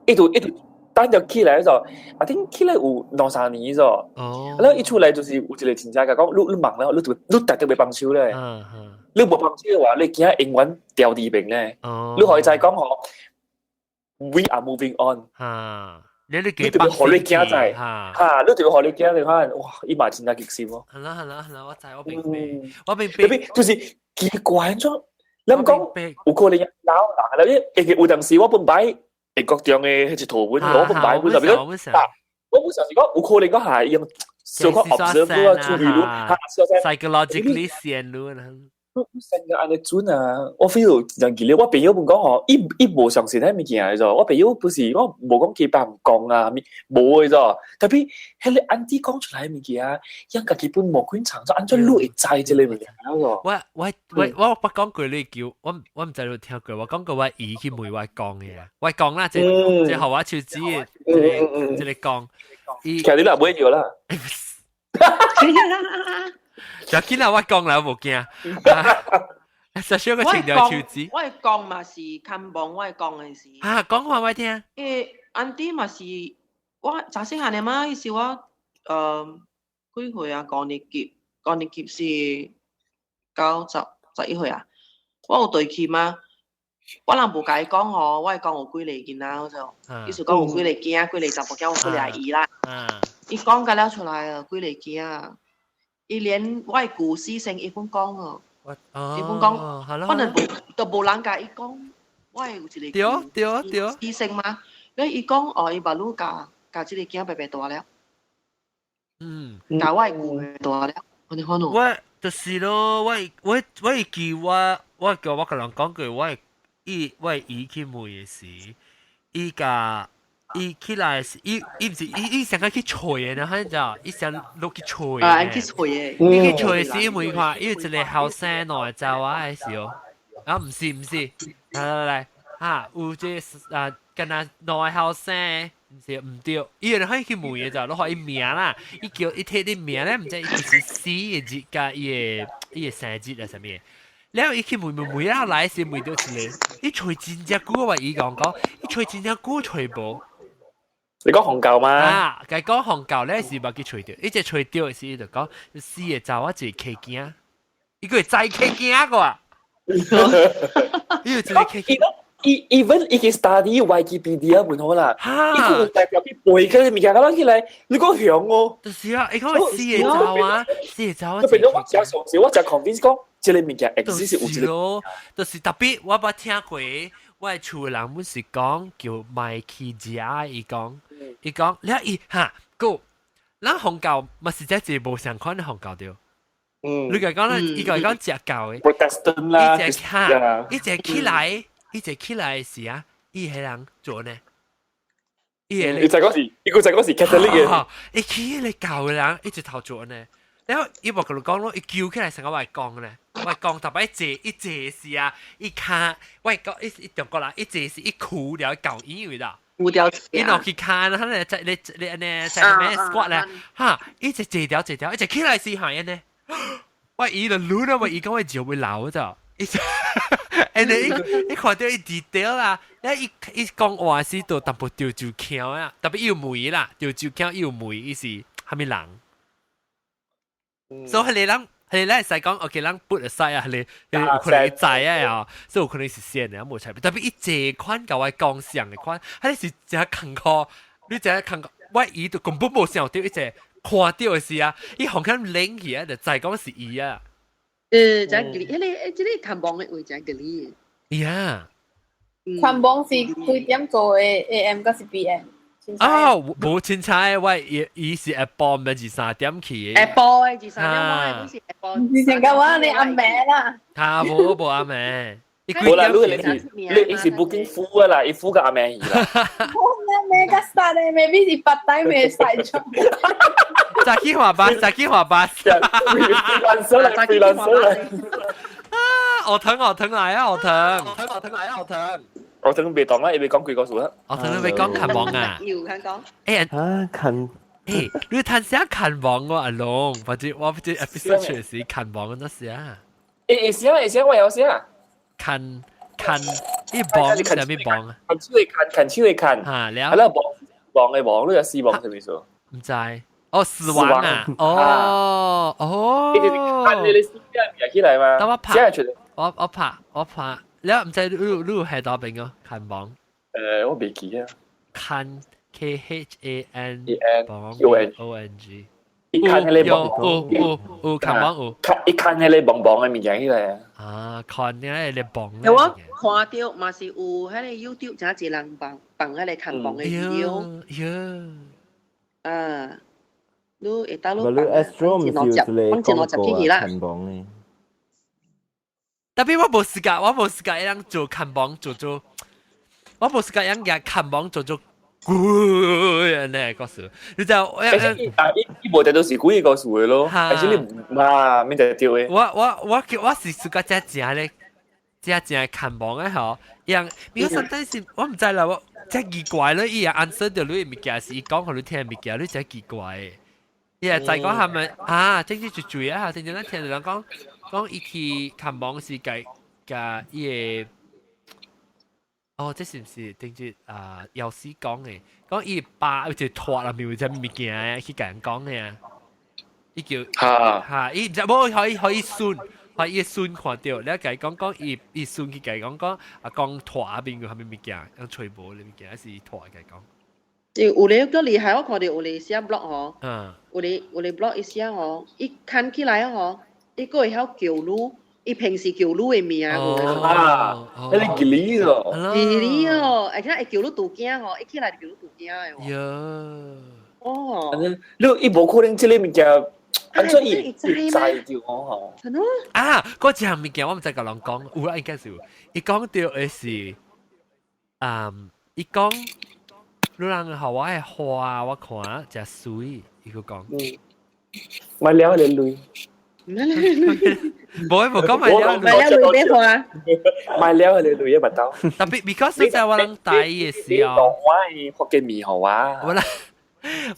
一度單就起來咗，I think 起來有2-3年咗，然後一出來就是有一個親戚講，你忙啦，你特別幫手咧，你冇幫手嘅話，你驚永遠掉地平咧，你可以再講我 ，we are moving on。你特別學你驚在，你特別學你驚你看，哇！伊嘛真係極閃喎。係啦，我明，就是奇怪咗。你咁講，有可能有嗱，你有陣時我本擺美國中嘅迄隻圖本，我本擺本就變咗，我本上是講有可能講係用小可 observe 啊，注意咯，psychologically 線咯。成日安尼準啊！我 feel 真奇咧，我朋友本講嗬，伊無相信喺物件嚟咗。我朋友不是我無講幾百唔講啊，無嘅咗。特別係你安啲講出來物件啊，因家基本無管長咗，安怎你會知之類物件咯。我講句你叫我唔知你聽句，我講句我姨去梅話講嘅，我講啦，即係學話潮子，即係講。其實你嗱唔會要啦。就見啦，我講啦，我冇驚。實少個情調手指。我講嘛是看網，我講嘅是。啊，講話我聽。安啲嘛是我查細漢嘅嘛，意思我幾歲啊？高年級是11歲啊。我有對佢嘛，我人無甲伊講吼，我講有幾個囡仔好就，意思講有幾個囝，幾個查甫囝，有幾個阿姨啦。伊講甲了出來啊，幾個囝，伊連我嘅故事先伊本講哦，伊本講，可能都無人甲伊講，我係有一個對，醫生嘛，因伊講哦，伊把路教即個囝白白大了，教我嘅故大了，你看喏。我就是咯，我記我叫我個人講句，我伊去問嘅時，伊起來是伊唔是伊想去吹嘅，然後就伊想落去吹嘅。去吹嘅。伊去吹時，因為看，因為一個後生來就話係時候，啊唔是，嚟嚇，有即跟他內後生。唔是唔對，伊人可以去問嘅就，攞開伊名啦，伊叫伊睇啲名咧，唔知伊是死嘅節加伊嘅生日啊啥物，然後伊去問啊來時問到一個，伊吹真正久話伊講，伊吹真正久吹無。你講紅舊嗎？啊，佢講紅舊咧是冇去吹到，伊只吹到嘅時就講死嘅就我一個契囝，伊個再契囝個啊，伊有一個契囝。even 伊去 study Wikipedia 本好啦，伊個代表去背嘅物件，攞起來，你講響哦。就是啊，伊講死嘅就啊，死嘅就啊。佢變咗我只上時，我只 convince 講，即個物件 exist 有一個。就是特別，我捌聽過，我係厝人本是講叫麥基家，伊講，你嚇個，咱紅教咪是只係無相款嘅紅教掉。你講啦，伊個講隻教嘅。Protestant 啦，伊隻起來。伊就起來時啊，伊係人做呢？就嗰時，伊個就嗰時 Catholic 嘅。伊起嚟教嘅人，伊就頭做呢。然後伊冇同你講咯，伊叫起來成個外講呢，外講特別一坐時啊，伊看外講一中國啦，一坐時一哭了教英語啦。哭掉。伊落去看，佢哋在咩 squat 咧？嚇，一直坐掉，一直起來時係呢。我伊就亂啊，我伊講我就會鬧咗。and 你看到伊 detail 啦，伊講話是都淡薄調就橋啊，特別要梅啦，調就橋要梅，伊是係咪人？所以你人係講 OK， 人 put aside 啊，你有可能知啊，所以有可能是先嘅，冇差別。特別伊這款教我講上嘅款，係是只坎坷，你只坎坷，我伊都根本冇想到，伊只看到嘅是啊，伊好像領起啊，就再講是伊啊。就係嗰啲，即係看網嘅會就係嗰啲。Yeah。看網是幾點做嘅 AM 嗰是 PM？啊，冇凊彩，我伊是下晡咪23點去嘅。下晡23點，我係是下晡。之前嘅話你阿妹啦。嚇冇阿妹。冇啦，你是 booking full 啊啦，伊 full 個阿妹啦。阿妹個曬咧，maybe 是白帶妹曬咗。扎基滑巴。我疼嚟啊！我疼未當啦，你未講幾個數啦？我疼你未講近網啊？要聽講。近。你睇下近網我阿龍，或者 episode 時近網嗰陣時啊。寫我有寫啊。近，呢網係咩網啊？近超嚟近。嚇，你係啦，網嘅網都有4網係咪數？唔知。哦，死亡啊！哦，你看你撕邊起來嘛？等我拍，我拍，你唔知你係多邊個近網？我未記啊。近 KHAN ONG。一看喺你網，有近網有。一看喺你網嘅面樣起來啊！啊，看喺你網。我看到嘛是有喺你 YouTube 真係人放喺你近網嘅 video。啊。lu eta lu Astro 唔是嚟講過近網咧，特別我冇時間一樣做近網做，我冇時間一樣近網做攰呢個數，你就一部就都是攰個數嘅咯，但係你嘛咩就掉嘅。我是時間只正咧，只正近網嘅嗬，樣有陣陣時我唔知啦，我真奇怪咯，伊樣 answer 到你物件是講互你聽物件，你真奇怪嘅。也就係講係咪啊？正正注意啊！正正咧聽人講伊去看網是計伊個哦，這是唔是正正藥師講嘅？講伊爸有隻拖啦，咪有隻物件啊，去甲人講嘅啊，伊叫伊唔知冇可以孫。佢伊孫看到，你甲伊講伊孫去甲伊講講拖啊邊個係咪物件？用吹波你物件是拖甲伊講。有咧個厲害，我看到有咧寫 blog 吼，有咧 blog 一寫吼，伊看起來吼，伊個會曉叫路，伊平時叫路嘅名嗰啲吉利咯，吉利哦，而且會叫路杜驚吼，一起來就叫路杜驚嘅喎。呀，哦，你伊無可能即個物件。咁所以制掉我嗬。啊，嗰隻物件我唔知甲人講，有啦應該是有。伊講到嘅是，伊講，你人學我係花，我看真水，伊個講。買了你累。冇講買了累咩花？買了你累一百刀。特別 because 在我人帶嘅時候，我係福建麵好啊。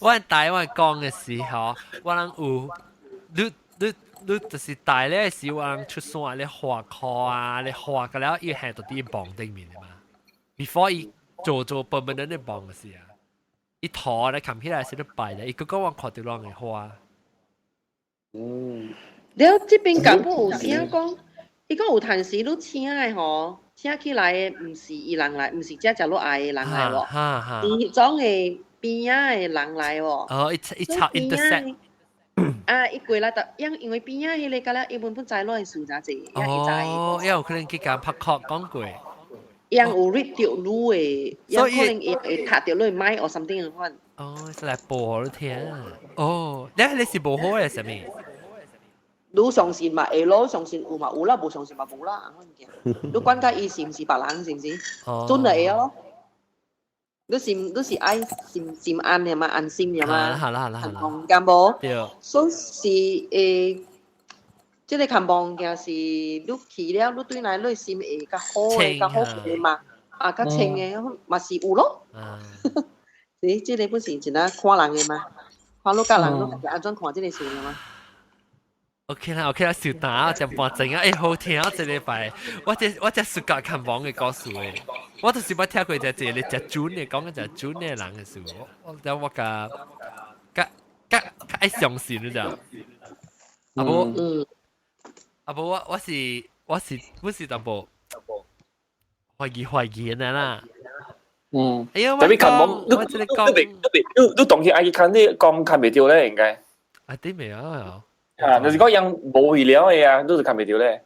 我喺台灣講嘅時候，我人有你就是大咧時，我人出山咧畫課啊，你畫嘅了，伊係到啲磅頂面嘅嘛。Before 伊做 permanent 嘅磅嘅時啊，伊頭咧冚起來是都擺咧，伊個我看到人嘅花。你這邊根本有聲講，伊講有陣時你請嘅吼，請起來嘅唔是伊人來，唔是只你愛嘅人來喎，伊種嘅。邊仔嘅人來喎，哦，一插 intersect， 伊過來就因為邊仔迄個，甲了伊本本在攞嘅數咋濟，哦，有可能佢講拍殼講過，有 read 到路嘅，有可能會讀到路買或 something 嘅款。哦，是來播你聽，哦，你是無好嘅什麼？你相信嘛會咯，相信有嘛有啦，無相信嘛無啦，你管佢伊是唔是別人，是唔是？真係會咯。你是愛心安嘅嘛，安心嘅嘛，好啦，咁無，對，所以是即個看望嘅是你去了，你對內你心會較好嘅嘛，較清嘅嘛是有咯。你即個本是真係看人嘅嘛，看你個人你安怎看即個事嘅嘛。OK 啦，小打就半陣啊！好聽啊！這禮拜我只暑假看網嘅故事誒，我都是冇聽過只你只準嘅講嘅就準嘅人嘅事，我愛相信你知道？阿伯，我是淡薄懷疑嘅啦。哎呀，特別看網，你當時愛去看你講看未到咧，應該。啊，啲未啊？就是講人無去了嘅啊，都是看未到咧。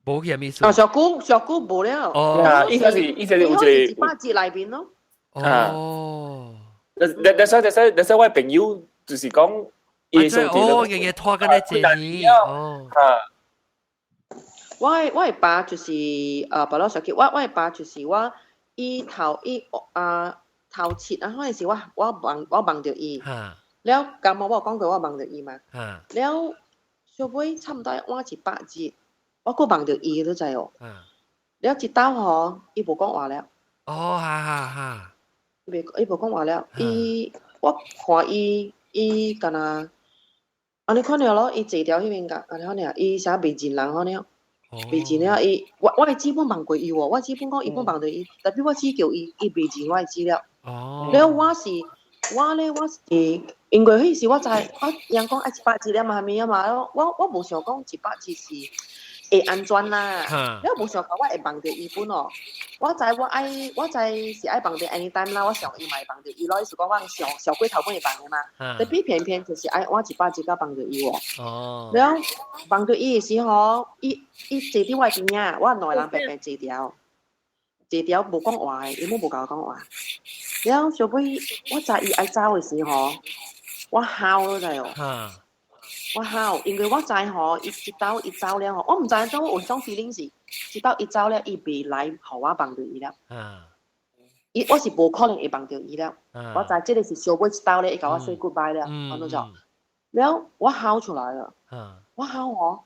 無嘅咩事？小姑無了。哦，依家是有一個8節內邊咯。哦。但我朋友就是講，哦，日日拖緊你這裡。哦。我嘅爸就是白老小姐，我嘅爸就是我頭切啊，嗰陣時我望到伊。แล้วกำมาบอกก้อง佢ว่าบังเดืออีมาแล้วช่วยทำได้ว่าจี8節ว่าก็บังเดืออี都滯哦แล้วจิตเต้าหออีบอก講話แล้ว哦อีบอก講話แล้วอีว่าขออีกันนะอันนี้ข้อเนี่ย咯อี借掉迄邊噶อันนี้ข้อเนี่ยอี寫未盡人ข้อเนี่ย未盡了อี我係基本บัง過伊喎我基本講伊本บังเดืออี但係我只叫伊未盡我係知了แล้ว我咧我是因為迄時我人講100節了嘛，係咪啊嘛？我無想講100節是會安全啦，你無想講我會幫到伊本哦。我知是愛幫到 anytime 啦，我上伊嘛會幫到伊咯。意思講我上過頭本會幫嘅嘛，但係偏偏就是愛我100節才幫到伊喎。然後幫到伊嘅時候，伊坐啲我邊呀，我內人白白坐掉無講話嘅，伊冇教我講話。然後小妹，我知伊愛走嘅時候。我喊咯就係，我喊，因為我知吼，伊走了吼，我唔知道我有種 feeling 是，直到伊走了，伊未來互我幫到伊了。我是無可能會幫到伊了。我知這個是小妹走了，伊甲我 say goodbye 了，安怎就，然後我喊出來了，我喊我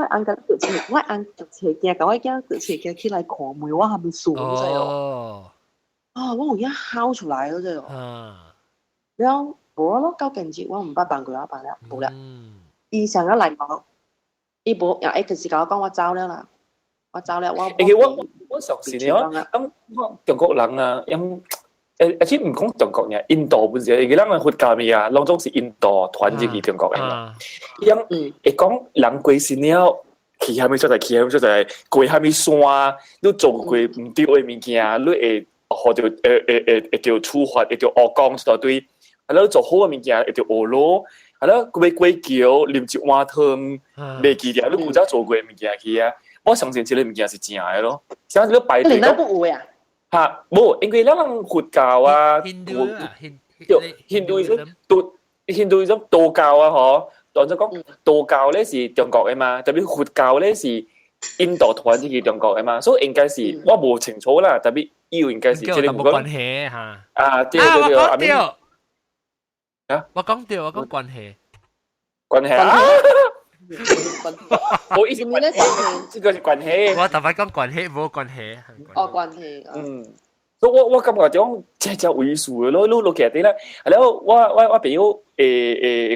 按個腳斜，我按腳斜鏡，甲我驚腳斜鏡起來看妹，我係咪傻咗？我有一喊出來咗啫。然後冇咯，究竟節我唔捌辦過一辦啦，冇啦。伊上咗嚟冇，伊冇又 X 時間我講我走了啦，我走了我。我上次咧，咁中國人啊，而且唔講中國人，印度本身，佢哋佛教咩啊，當中是印度傳入去中國嘅嘛。因會講人過身了，去下面出嚟，過下面山，你做過唔對嘅物件，你會學到會叫處罰，會叫惡講一大堆，係咯做好嘅物件會叫惡咯，係咯過橋啉一碗湯，未記得你古早做過嘅物件去啊。我相信這類物件是真嘅咯，像你排隊都唔會啊。嚇，冇，因為咱佛教啊，Hinduism 道教啊，嗬，當咗講道教咧是中國嘅嘛，特別佛教咧是印度傳入去中國嘅嘛，所以應該是我冇清楚啦，特別要應該是即係冇關係嚇。對，我講關係。關係啊！冇意思，呢個係關係。我頭先講關係，冇關係。關係。所以我感覺種真係為數嘅咯，你其實啲咧，然後我朋友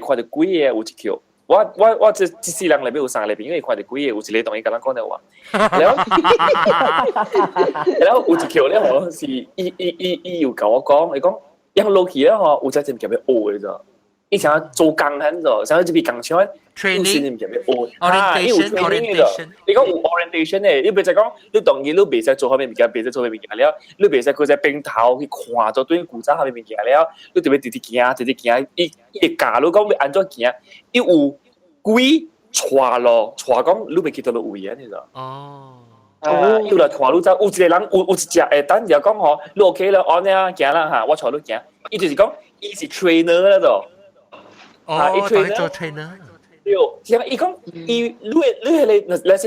看到鬼嘢有一條，我這世人裏邊有三個朋友看到鬼嘢，有一個同伊甲咱講的話，然後有一條咧，好像是伊有甲我講，伊講養落去咧嗬，有隻真叫咩學嘅咋。以前做工喺度，想去這邊工廠，training 叫咩？orientation，你講有 orientation 咧，你別再講，你當然你別使做下面物件，別使做下面物件了，你別使佢在邊頭去看咗對古早下面物件了，你特別直行，伊教你講要安怎行，伊有鬼帶咯，帶講你別記到落位啊，你知？有來帶你走，有一個人有一隻等就講嗬，你 OK 啦，安呢行啦嚇，我帶你行，伊就是講伊是 trainer 啦度。做 trainer。對，像伊講，你係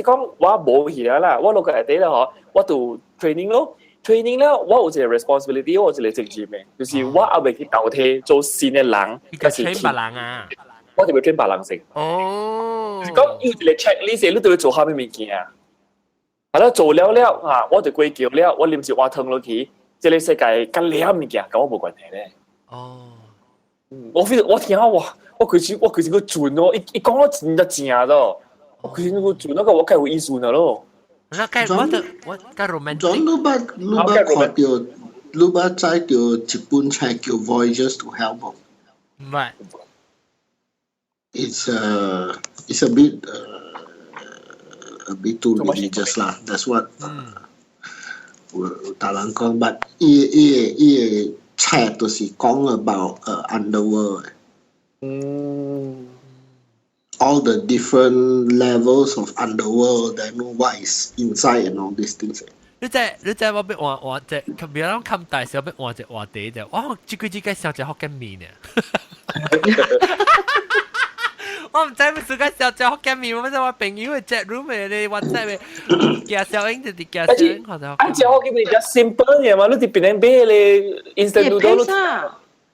講我冇去啦，我落個下底啦嗬，我做 training 咯 ，training 咧，我有一個 responsibility，我有一個責任嘅，就是我後尾去倒替做新嘅人，個 train 別人啊，我就會 train 別人先。就是講有一個 checklist，你都要做下面物件啊，係啦，做了嚇，我就歸叫了，我啉一碗湯落去，即個世界跟了物件跟我冇關係咧。我聽下哇！我佢先個轉咯，一講到真正咯，我佢先個轉嗰個我梗係會意思咯。那該我該 romantic。總你把看到，你把載到一本冊叫 Voyages to Hell 冇？唔係。It's a bit too religious 啦。That's what 大人講，but 伊冊都是講 about underworld。All the different levels of underworld and what is inside and all these things. 你知我俾換隻，佢別人咁大小俾換隻話地就，哇！自己小隻學緊面啊！我唔知咩事嘅小隻學緊面，我我朋友嘅 chat room 嘅你話真係嘅小英就啲嘅小英學就。而且我見你比較 simple 嘅嘛，你哋邊邊你 instant noodle。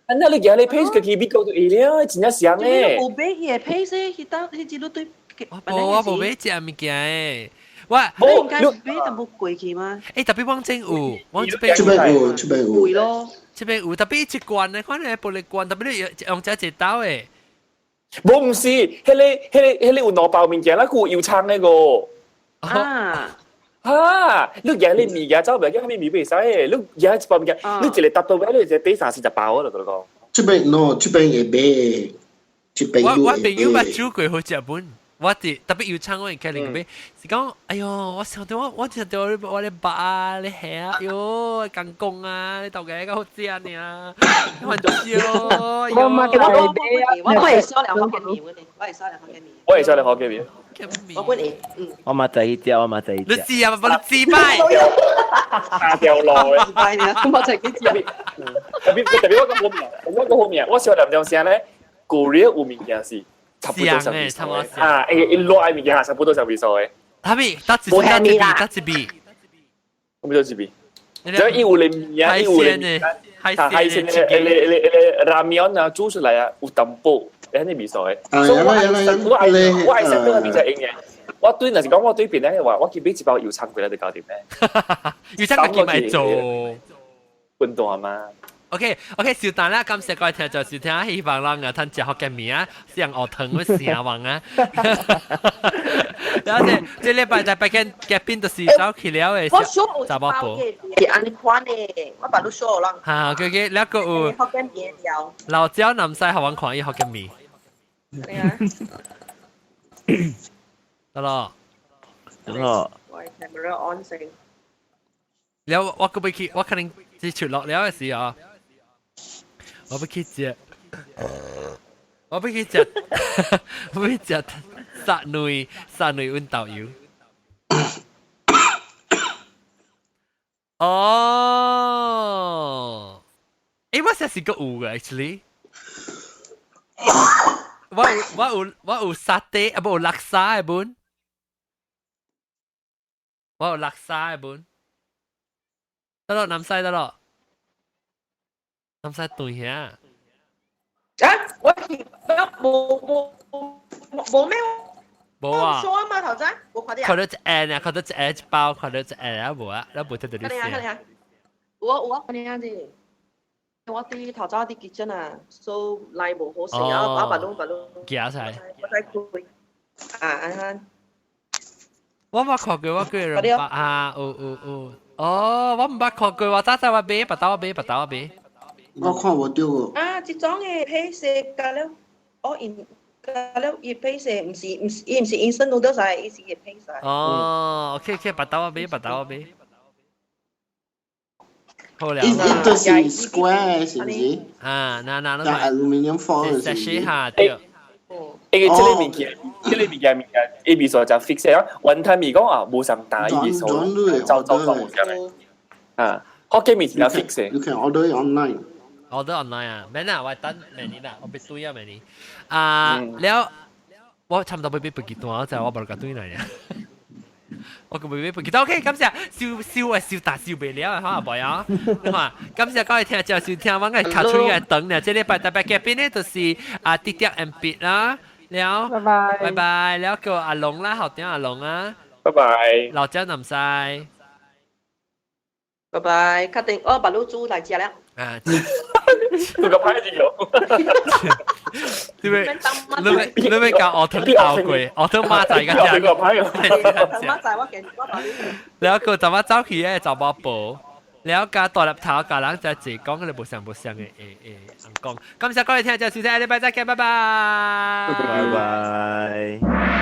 那你而家你 page 個 TV 嗰度咧，真係想咧。冇俾嘢 page 先，佢得佢知道對。我冇俾隻物件誒，喂，你唔介俾就冇貴氣嘛？誒特別汪正湖，汪正湖，出邊會咯，出邊湖特別一罐咧，可能係玻璃罐，特別你用隻刀誒。冇唔是，迄個有攞包物件啦，佢有撐那個。你而你米嘅走唔嚟，因為米未使嘅，你而一包物件，你一日搭到位，你就俾30包啊！就講。出邊會買，出邊我朋友捌煮過好食本，我哋特別要撐我哋家裡邊，是講，哎呦，我想到我想到我哋爸啊，你係啊，喲，更工啊，你頭嘅好正啊，很笑，我係收兩方嘅面嘅，我係收兩方嘅面。我係收兩方嘅面。我管你，我嘛第一隻，你試啊，幫你自拜。下條路嘅。自拜啊，我就幾隻。特別我個好面，我小兩張先咧，Korea 有物件是差不多上比賽啊，一落物件差不多上比賽嘅。係咪？得一筆。我唔知一筆。就伊有嚟面，伊有嚟面，海鮮誒，ramen 啊，煮出來啊，有淡薄。喺啲比賽嘅，所以我係識到比賽贏嘅。我對嗱時講，我對邊咧話，我見俾一包要撐佢咧，就搞掂咧。要撐佢咪做運動啊嘛。OK，小蛋啦，感謝各位聽眾收聽，希望咱啊趁食福建麵啊，像學堂嘅聲王啊。然後這禮拜在北京嘅邊度是走去了嘅，查某婆。係安尼款嘅，我把你 show 啦。嚇，OK，แล้วก็有福建麵條。老椒南西學揾看伊福建麵。係啊。得咯。得咯。我 camera on 先。แล้ว我個要去，我可能是出落了嘅時候，我要去食，我要去食，我要食殺女溫豆油。哦，誒，我實是個有嘅 ，actually， 我有沙爹，啊，冇有laksa嘅本，我有laksa嘅本。得咯，南西得咯，南西對呀。啊，我冇咩？冇啊。show 啊嘛頭先，冇看啲啊。看到一円啊，看到一円一包，看到一円啊，冇啊，你冇睇到啲先。看下，我看下啲，我啲頭先啲kitchen啊，所以嚟冇好食啊，我把攏。夾晒。我再開。啊，我冇看過，我個人把啊，有。哦，我唔捌看過，我早我買，白豆我買。我看無到喎。啊，這種嘅配色加了，加了葉配色，唔是 instant noodles 啊，伊是葉配色。哦，OK，白豆我買。好了。呢都是 square 是唔是？啊，嗱，但 aluminium foil 是唔是？嚇，對。這個物件，A B 所就 fix 啊。雲吞麵講啊，冇咁大 A B 所，走冇上嚟。啊，福建麵就 fix。You can order it online. order online 啊，咩啊？我等明年啦，我俾對啊明年。啊，แล้ว我差唔多俾幾多就我冇個對嚟嘅。我個俾幾多 ？OK， 感謝笑大笑未了，可能冇啊。咁啊，感謝各位聽眾收聽，我嘅卡出嘅等呢，這禮拜特別嘅邊呢就是啊滴滴 and bit 啦，แล้ว拜拜，แล้ว個阿龍啦，學點阿龍啊，拜拜，老張南西，拜拜，確定我把滷煮嚟食啦。啊，佢個牌子有。你咪教我聽鬧鬼，我聽馬仔嘅啫。個牌有。馬仔我見我把滷。แล้วก็จะมา走去咧就冇報，แล้วก็ตัวรับเท้ากับหลังจากจี講佢哋冇上嘅講，咁就各位聽就收聽，禮拜再見，拜拜。拜拜。